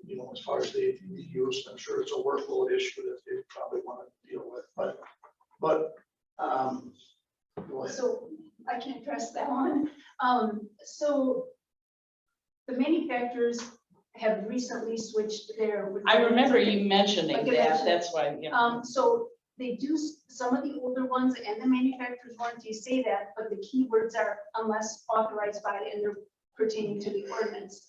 You know, as far as the ATV use, I'm sure it's a workload issue that they probably want to deal with. But go ahead. So I can address that one. So the manufacturers have recently switched their. I remember you mentioning Like that. That's why, yeah. So they do, some of the older ones and the manufacturer's warranty say that, but the keywords are unless authorized by, and they're pertaining to the ordinance.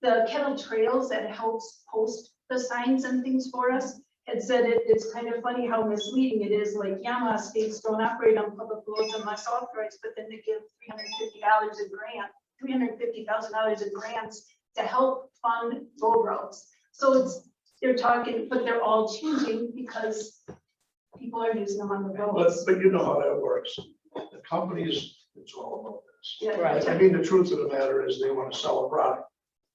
The Kettle Trails that helps post the signs and things for us had said it's kind of funny how misleading it is. Like Yamaha states don't operate on public roads unless authorized, but then they give $350 $350,000 in grants to help fund road routes. So they're talking, but they're all changing because people are using them on the roads. But you know how that works. The companies, it's all about this. Yeah. Right. I mean, the truth of the matter is they want to sell a product.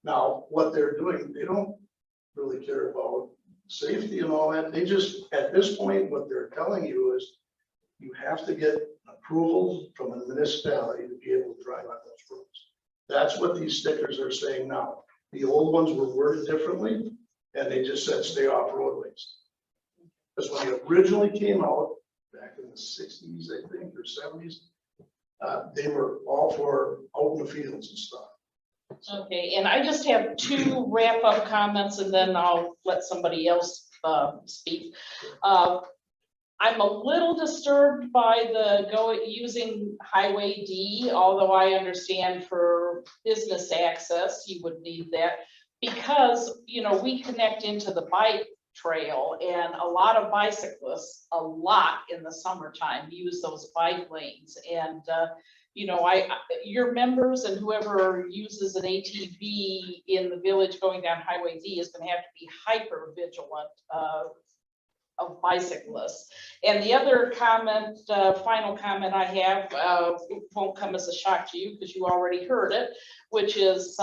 Now, what they're doing, they don't really care about safety and all that. They just, at this point, what they're telling you is you have to get approval from a municipality to be able to drive on those roads. That's what these stickers are saying now. The old ones were worded differently, and they just said stay off roadways. Because when they originally came out, back in the 60s, I think, or 70s, they were all for out in the fields and stuff. Okay, and I just have two wrap-up comments and then I'll let somebody else speak. I'm a little disturbed by the using Highway D, although I understand for business access, you would need that. Because, you know, we connect into the bike trail and a lot of bicyclists, a lot in the summertime, use those bike lanes. And, you know, your members and whoever uses an ATV in the village going down Highway D is gonna have to be hyper vigilant of bicyclists. And the other comment, final comment I have, won't come as a shock to you because you already heard it, which is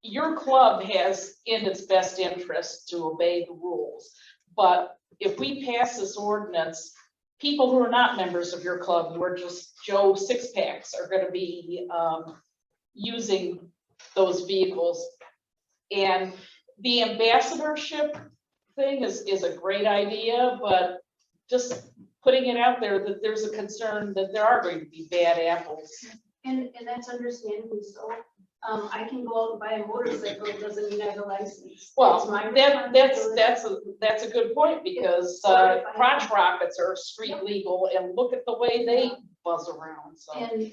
your club has in its best interest to obey the rules. But if we pass this ordinance, people who are not members of your club, who are just Joe six packs, are gonna be using those vehicles. And the ambassadorship thing is a great idea, but just putting it out there that there's a concern that there are going to be bad apples. And that's understandably so. I can go out and buy a motorcycle, it doesn't mean I have a license. It's Well, my that's a good point because crotch rockets are street legal and look at the way they buzz around, so. And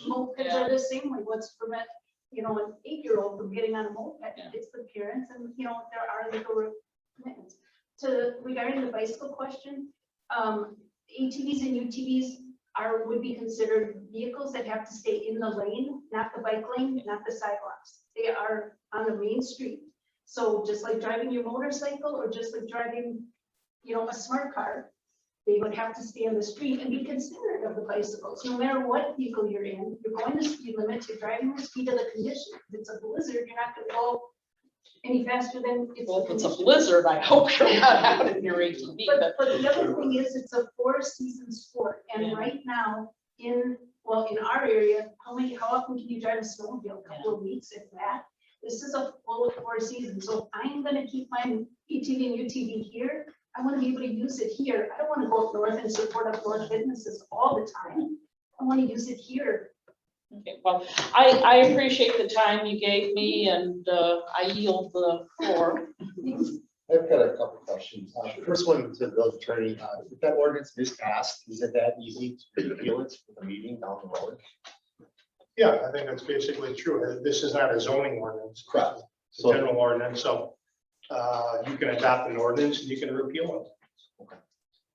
mopeds are the same way. What's to prevent, you know, an 8-year-old from getting on a moped? It's the parents and, you know, there are legal commitments. Regarding the bicycle question, ATVs and UTVs would be considered vehicles that have to stay in the lane, not the bike lane, not the sidewalks. They are on the main street. So just like driving your motorcycle or just like driving, you know, a smart car, they would have to stay on the street and be considerate of the bicycles. No matter what vehicle you're in, you're going the speed limit, you're driving the speed of the condition. If it's a blizzard, you're not gonna go any faster than it's. Well, if it's a blizzard, I hope you're not out in your ATV. But the other thing is, it's a 4-season sport, and right now, in our area, how often can you drive a snowmobile? A couple of weeks, if that. This is a full 4 seasons, so I'm gonna keep my ATV and UTV here. I wanna be able to use it here. I don't wanna go up north and support up north businesses all the time. I wanna use it here. Okay, well, I appreciate the time you gave me and I yield the floor. I've got a couple questions. First one to the village attorney, if that ordinance is passed, is it that easy to repeal it with a meeting down the road? Yeah, I think that's basically true. This is not a zoning ordinance. Correct. It's a general ordinance, so you can adopt an ordinance and you can repeal it.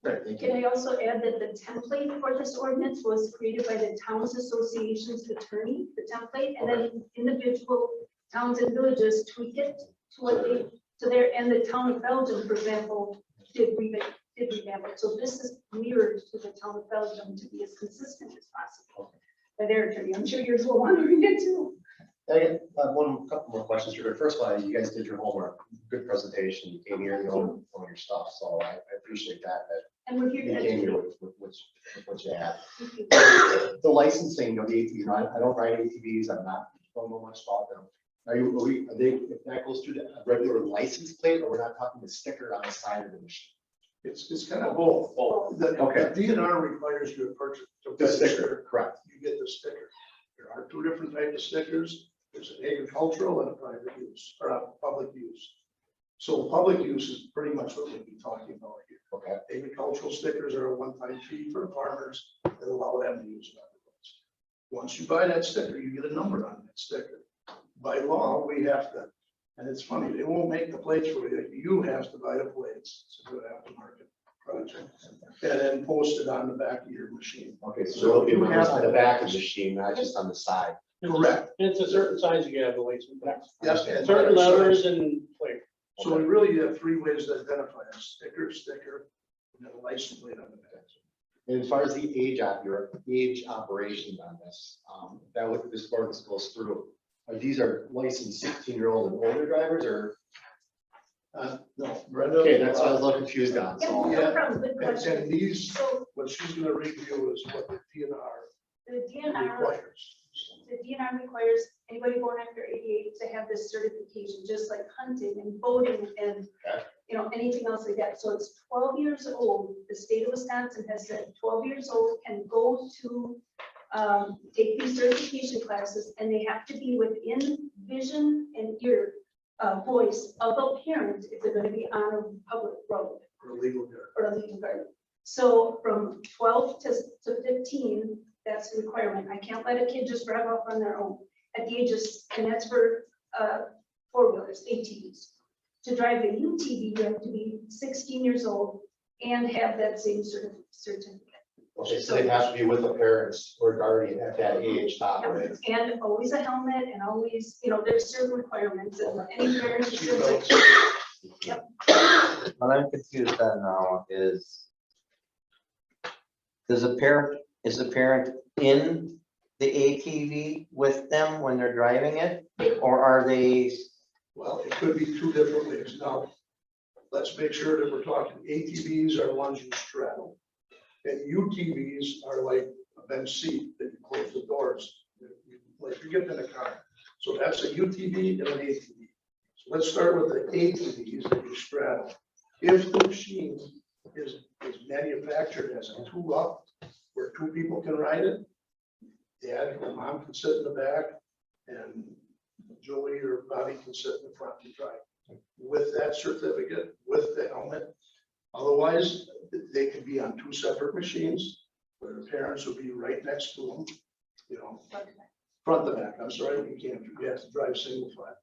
Great, thank Can you. I also add that the template for this ordinance was created by the Towns Association's attorney, the template, and then individual towns and villages tweak it to what they, to their, and the town of Belgium, for example, did revamp it. So this is mirrored to the town of Belgium to be as consistent as possible by their attorney. I'm sure yours will want to read it too. I get couple more questions here. First of all, you guys did your homework, good presentation. You came here, you know, on your stuff, so I appreciate that. And we're here You to came here educate. with what you had. The licensing of the ATV, you know, I don't ride ATVs, don't know much about them. Are they, if that goes through the regular license plate, or we're not talking the sticker on the side of the machine? It's kind of both. Okay. The DNR requires you to purchase. The sticker, correct. You get the sticker. There are 2 different types of stickers. There's an agricultural and a private use, or a public use. So public use is pretty much what we'll be talking about here. Okay. Agricultural stickers are a one-time fee for farmers that allow them to use it on the roads. Once you buy that sticker, you get a number on that sticker. By law, we have to, and it's funny, they won't make the plates for you. You have to buy the plates. It's a good aftermarket project. And then post it on the back of your machine. Okay, so it'll be on the back of the machine, not just on the side. Correct. It's a certain size you have the license. Yes. Certain letters and like. So we really have 3 ways to identify a sticker, and then a license plate on the back. And as far as the age operation on this, that would, this ordinance goes through. These are licensed 16-year-old and older drivers, or? No, Brenda. Okay, that's what I was a little confused on, so. No problem, good And question. these, So what she's gonna review is what the DNR the DNR, requires. the DNR requires anybody born after 88 to have this certification, just like hunting and boating and, you know, anything else like that. So it's 12 years old. The state of Wisconsin has said 12 years old can go to take these certification classes, and they have to be within vision and ear voice of a parent if they're going to be on a public road For legal guard. or a legal guard. So from 12 to 15, that's the requirement. I can't let a kid just drive off on their own at the ages, and that's for four-wheelers, ATVs. To drive a UTV, you have to be 16 years old and have that same certificate. Okay, so it has to be with the parents or guardian at that age, not with. And always a helmet, and always, you know, there's certain requirements, and any parent that says like, yep. What I'm confused on now is is the parent in the ATV with them when they're driving it? Or are they? Well, it could be two different ways. Now, let's make sure that we're talking ATVs are the ones you straddle. And UTVs are like a bench seat that you close the doors, like you get in a car. So that's a UTV and an ATV. So let's start with the ATVs that you straddle. If the machine is manufactured as a two-up, where two people can ride it, dad or mom can sit in the back, and Joey or Bobby can sit in the front and drive. With that certificate, with the helmet. Otherwise, they could be on two separate machines, where the parents will be right next to them, you know. Front to back, I'm sorry, you have to drive single file.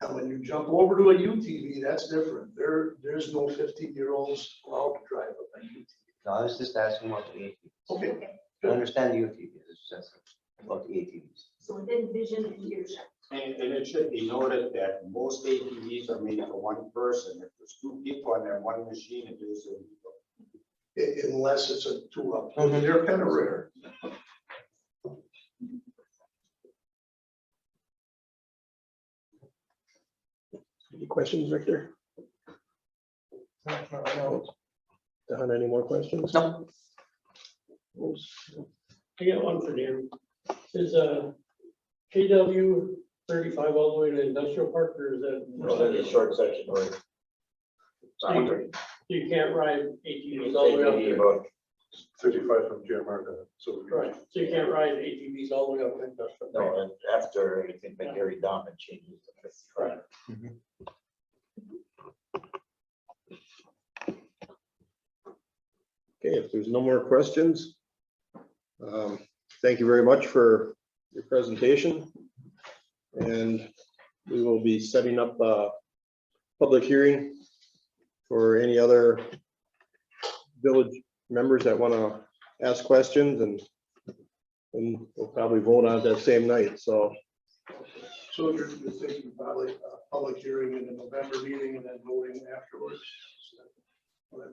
And when you jump over to a UTV, that's different. There's no 15-year-olds allowed to drive a UTV. No, I was just asking about the ATVs. Okay. I understand the UTVs, it's just about the ATVs. So within vision and earshot. And it should be noted that most ATVs are made for one person. If there's two people on there, one machine, it is. Unless it's a two-up, they're kind of rare. Any questions, Victor? Don, any more questions? No. I got one for Dan. Is KW 35 all the way to industrial park, or is that? No, there's a short section where. You can't ride ATVs all the way up there. About 55 from GMR, so. Right, so you can't ride ATVs all the way up to industrial. park. No, and after, I think that Gary Donovan changes to 55. Okay, if there's no more questions, thank you very much for your presentation. And we will be setting up a public hearing for any other village members that want to ask questions, and we'll probably vote on it that same night, so. So you're thinking probably a public hearing in the November meeting and then voting afterwards?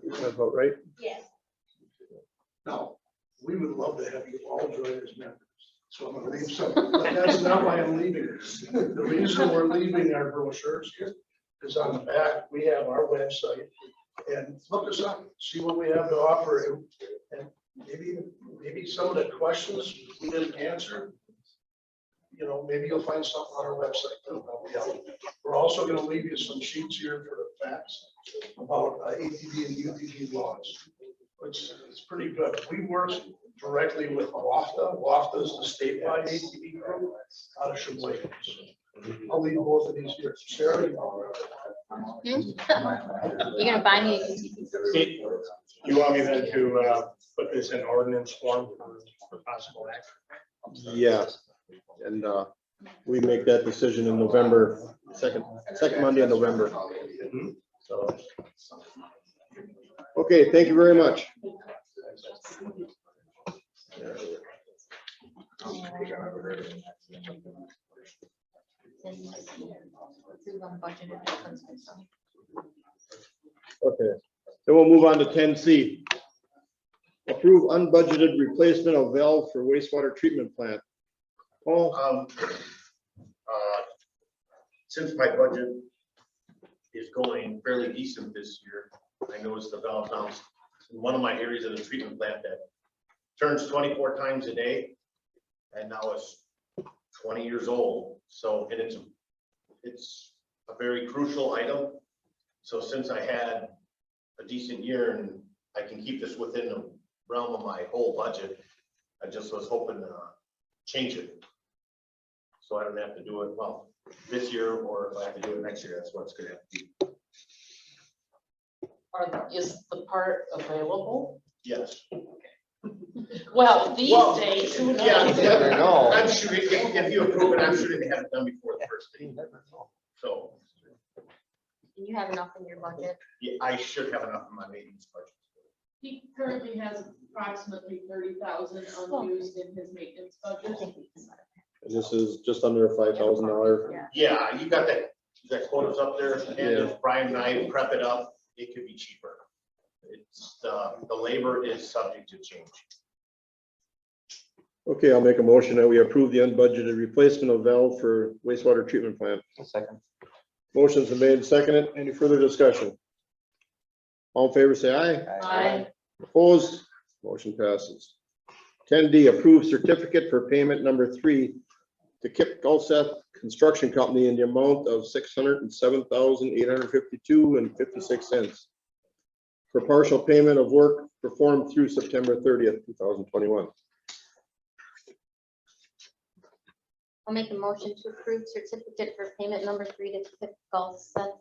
Is that about right? Yes. Now, we would love to have you all join as members. So I'm gonna leave some, but that's not why I'm leaving this. The reason we're leaving our brochures here is on the back, we have our website. And look us up, see what we have to offer. And maybe some of the questions we didn't answer, you know, maybe you'll find something on our website that'll help you out. We're also gonna leave you some sheets here for the facts about ATV and UTV laws, which is pretty good. We work directly with WAFTA. WAFTA is the statewide ATV group out of Sheboygan. I'll leave both of these here. Sarah, you know, You're gonna buy me a UTV. You want me then to put this in ordinance form for possible action? Yes, and we make that decision in November, second Monday in November. So, okay, thank you very much. Okay, then we'll move on to 10C. Approve unbudgeted replacement of valve for wastewater treatment plant. Paul? Since my budget is going fairly decent this year, I noticed the valve mounts in one of my areas of the treatment plant that turns 24 times a day. And now it's 20 years old. So, and it's a very crucial item. So since I had a decent year and I can keep this within the realm of my whole budget, I just was hoping to change it. So I don't have to do it, well, this year, or if I have to do it next year, that's what it's gonna have to be. Is the part available? Yes. Well, these Well, days, who knows? Yeah, No. I'm sure, if you approve it, I'm sure they have it done before the first day. So, And you have enough in your budget. yeah, I should have enough in my maintenance budget. He currently has approximately 30,000 unused in his maintenance budget. This is just under a $5,000. Yeah. Yeah, you got that quotas up there, and if Brian and I prep it up, it could be cheaper. It's, the labor is subject to change. Okay, I'll make a motion that we approve the unbudgeted replacement of valve for wastewater treatment plant. Second. Motion's been made and seconded. Any further discussion? All in favor, say aye. Aye. Opposed? Motion passes. 10D, approved certificate for payment number 3 to Kip Gulseth Construction Company in the amount of $607,852.56 for partial payment of work performed through September 30th, 2021. I'll make a motion to approve certificate for payment number 3 to Kip Gulseth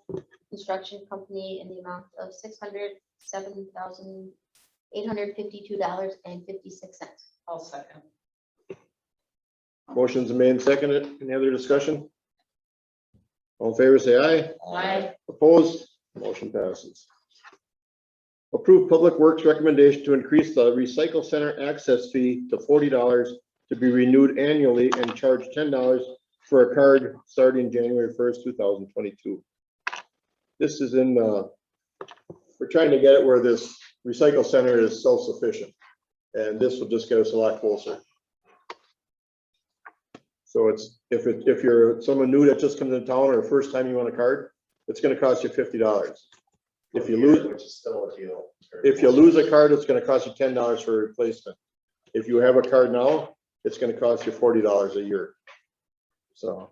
Construction Company in the amount of $607,852.56. I'll second. Motion's made and seconded. Any other discussion? All in favor, say aye. Aye. Opposed? Motion passes. Approve Public Works recommendation to increase the recycle center access fee to $40 to be renewed annually and charge $10 for a card starting January 1st, 2022. This is in, we're trying to get it where this recycle center is self-sufficient, and this will just get us a lot closer. So it's, if you're someone new that just comes in town or first time you want a card, it's gonna cost you $50. If you lose, Which is still a deal. if you lose a card, it's gonna cost you $10 for a replacement. If you have a card now, it's gonna cost you $40 a year. So.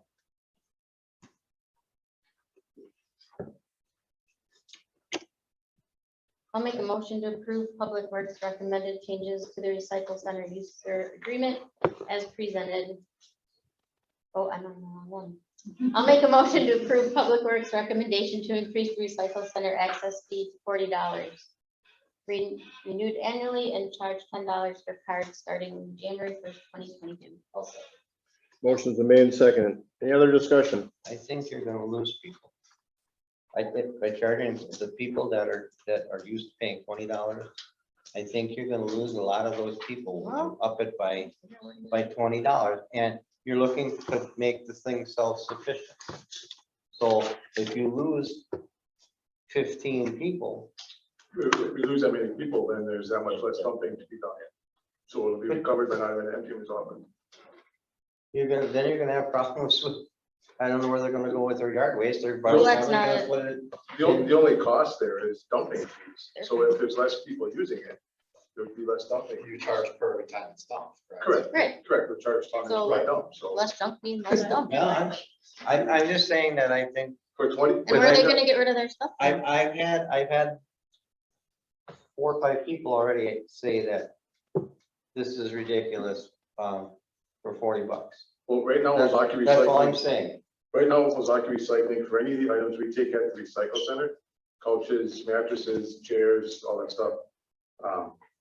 I'll make a motion to approve Public Works recommended changes to the recycle center user agreement as presented. Oh, I'm on the wrong one. I'll make a motion to approve Public Works recommendation to increase the recycle center access fee to $40. Renewed annually and charge $10 for cards starting January 1st, 2022. Also. Motion's been made and seconded. Any other discussion? I think you're gonna lose people. I think by charging the people that are used to paying $20, I think you're gonna lose a lot of those people. Up it by $20, and you're looking to make the thing self-sufficient. So if you lose 15 people, If we lose that many people, then there's that much less dumping to be done. So it'll be covered by not even empty resolving. you're gonna have problems with, I don't know where they're gonna go with their yard waste. They're Well, that's probably not gonna it. put it. The only cost there is dumping fees. So if there's less people using it, there would be less dumping. You charge per every time it's dumped, correct? Correct, Right. correct. The charge time is So- right dump, so Less dump means less dump. Yeah, I'm just saying that I think for 20. And where are they gonna get rid of their stuff? I've had 4 or 5 people already say that this is ridiculous, for $40. Well, right now, That's Ozaki that's all I'm Recycling, saying. right now, Ozaki Recycling, for any of the items we take at the recycle center, couches, mattresses, chairs, all that stuff.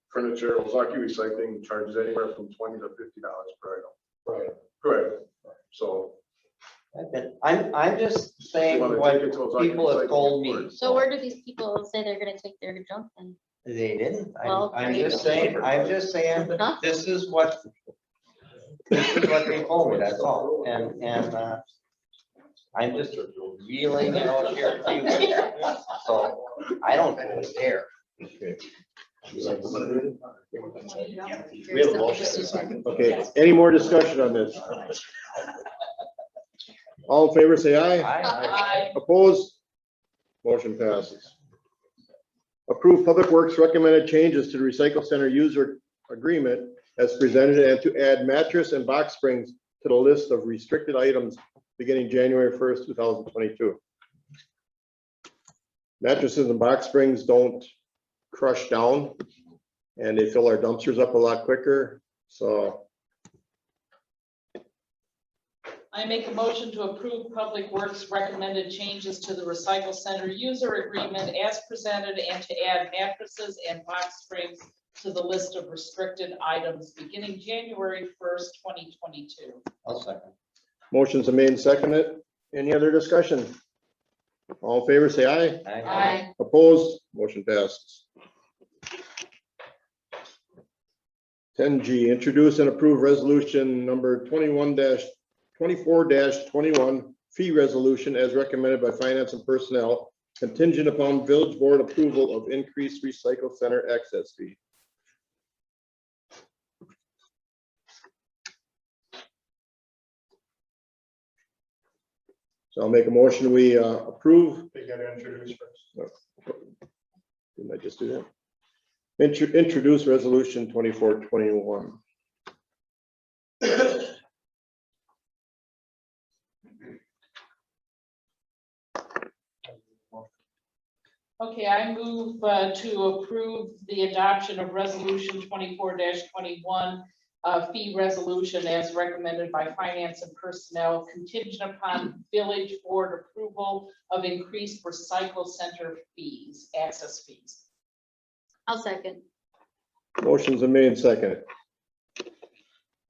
Furniture, Ozaki Recycling charges anywhere from $20 to $50 per item. Right. Correct. So. I'm just you saying wanna what take it to Ozaki people have Recycling, told of me. course. So where do these people say they're gonna take their junk and? They didn't. Well, I'm there you just go. saying, Huh? this is what they told me, that's all. And I'm just relaying it out here to you. So I don't care. We have a motion. Okay, any more discussion on this? All in favor, say aye. Aye. Opposed? Motion passes. Approve Public Works recommended changes to the recycle center user agreement as presented and to add mattress and box springs to the list of restricted items beginning January 1st, 2022. Mattresses and box springs don't crush down and they fill our dumpsters up a lot quicker. So I make a motion to approve Public Works recommended changes to the recycle center user agreement as presented and to add mattresses and box springs to the list of restricted items beginning January 1st, 2022. I'll second. motions are made and seconded. Any other discussion? All in favor, say aye. Aye. Opposed, motion passes. 10G, introduce and approve resolution number 24-21 fee resolution as recommended by Finance and Personnel, contingent upon village board approval of increased recycle center access fee. So I'll make a motion, we approve. They gotta introduce first. Didn't I just do that? Introduce resolution 24-21. Okay, I move to approve the adoption of resolution 24-21 fee resolution as recommended by Finance and Personnel, contingent upon village board approval of increased recycle center fees, access fees. I'll second. Motions are made and seconded.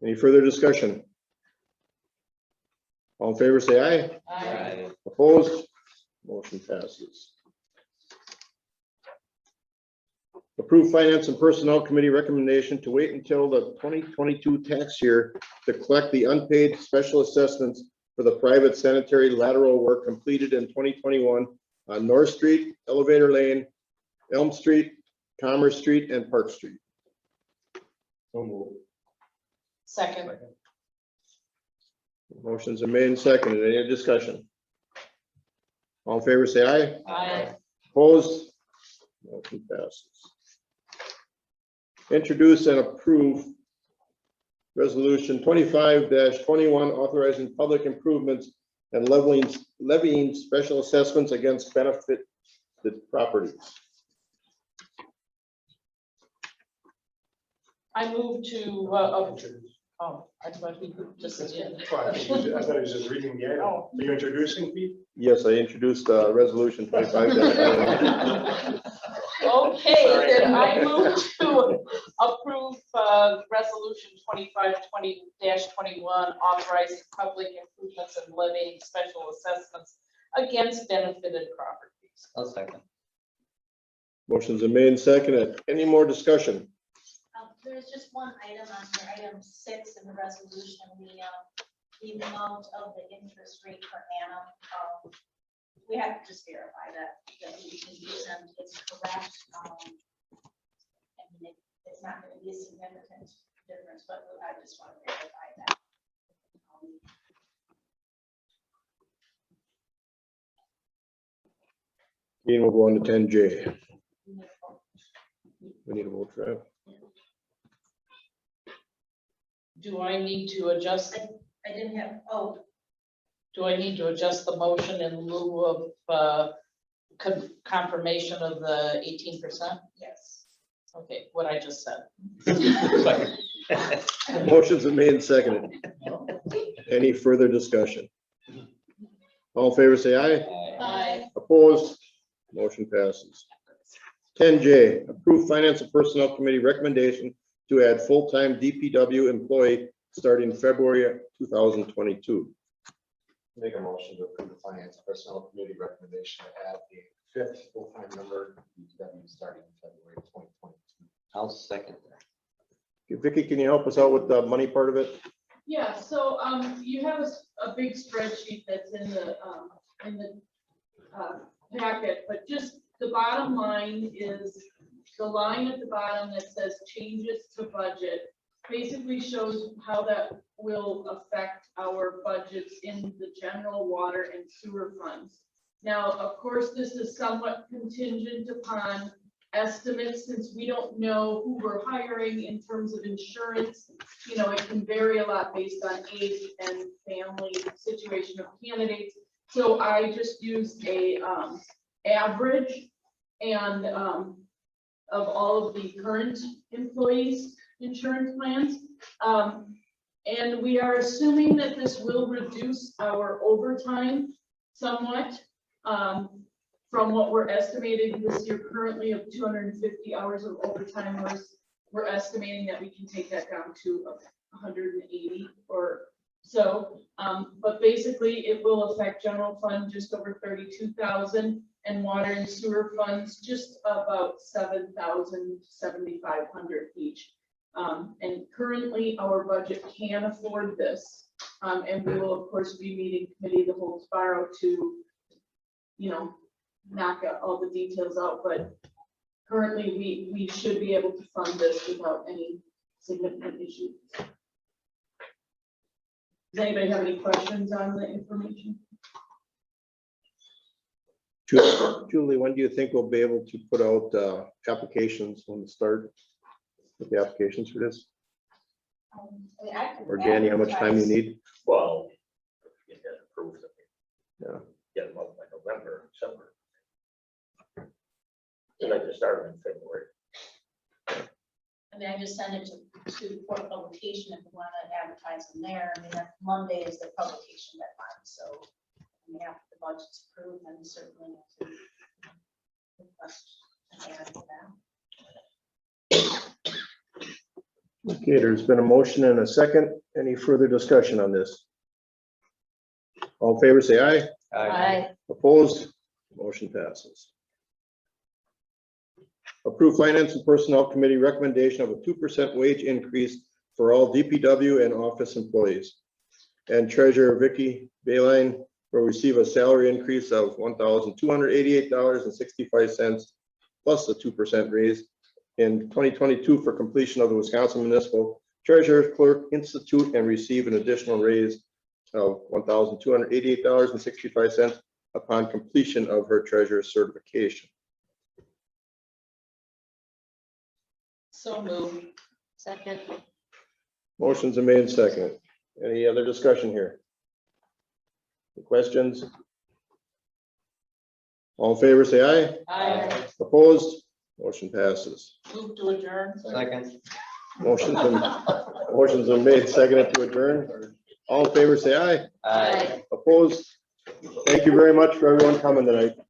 Any further discussion? All in favor, say aye. Aye. Opposed? Motion passes. Approve Finance and Personnel Committee recommendation to wait until the 2022 tax year to collect the unpaid special assessments for the private sanitary lateral work completed in 2021 on North Street, Elevator Lane, Elm Street, Commerce Street, and Park Street. So move. Second. Motions are made and seconded. Any discussion? All in favor, say aye. Aye. Opposed? Motion passes. Introduce and approve resolution 25-21 authorizing public improvements and levying special assessments against benefited properties. I move to, oh, I thought we just did. I thought I was just reading the item. Oh. Are you introducing, Pete? Yes, I introduced resolution 25-21. Okay, then I move to approve resolution 25-20-21 authorizing public improvements and levying special assessments against benefited properties. I'll second. Motions are made and seconded. Any more discussion? There's just one item on here, item 6 in the resolution, the amount of the interest rate per annum. We have to just verify that we can use them, it's correct. I mean, it's not going to be a significant difference, but I just want to verify that. Dean will go on to 10J. We need a vote for that. Do I need to adjust? I didn't have, Do I need to adjust the motion in lieu of confirmation of the 18%? yes. Okay, what I just said. Motions are made and seconded. Any further discussion? All in favor, say aye. Aye. Opposed? Motion passes. 10J, approve Finance and Personnel Committee recommendation to add full-time DPW employee starting February 2022. Make a motion to approve the Finance and Personnel Committee recommendation to add the 5th full-time member DPW starting February 2022. I'll second that. Vicky, can you help us out with the money part of it? Yeah, so, you have a big spreadsheet that's in the packet, but just the bottom line is the line at the bottom that says changes to budget basically shows how that will affect our budgets in the general water and sewer funds. Now, of course, this is somewhat contingent upon estimates, since we don't know who we're hiring in terms of insurance. You know, it can vary a lot based on age and family situation of candidates. So I just used a average and of all of the current employees' insurance plans. And we are assuming that this will reduce our overtime somewhat. From what we're estimating this year currently of 250 hours of overtime, we're estimating that we can take that down to 180 or so. But basically it will affect general fund just over 32,000 and water and sewer funds just about 7,000, 7,500 each. And currently our budget can afford this. And we will of course be meeting committee the whole tomorrow to, you know, knock out all the details out, but currently we should be able to fund this without any significant issues. Does anybody have any questions on the information? Julie, when do you think we'll be able to put out applications when we start with the applications for this? I mean, I can Or Danny, how much time you need? Well, get that approved. Yeah. Get them up by November, December. I'd like to start in February. I mean, I just send it to for publication if you want to advertise them there. I mean, that Monday is the publication deadline, so I mean, after the budget's approved, then certainly to request an ad for that. Okay, there's been a motion and a second. Any further discussion on this? All in favor, say aye. Aye. Opposed? Motion passes. Approve Finance and Personnel Committee recommendation of a 2% wage increase for all DPW and office employees. And Treasurer Vicky Bayline will receive a salary increase of $1,288.65 plus the 2% raise in 2022 for completion of the Wisconsin Municipal Treasurer Clerk Institute and receive an additional raise of $1,288.65 upon completion of her treasurer certification. So moved. Second. Motion's been made second. Any other discussion here? Any questions? All in favor, say aye. Aye. Opposed? Motion passes. Move to adjourn. Second. Motion's been made second to adjourn. All in favor, say aye. Aye. Opposed? Thank you very much for everyone coming tonight.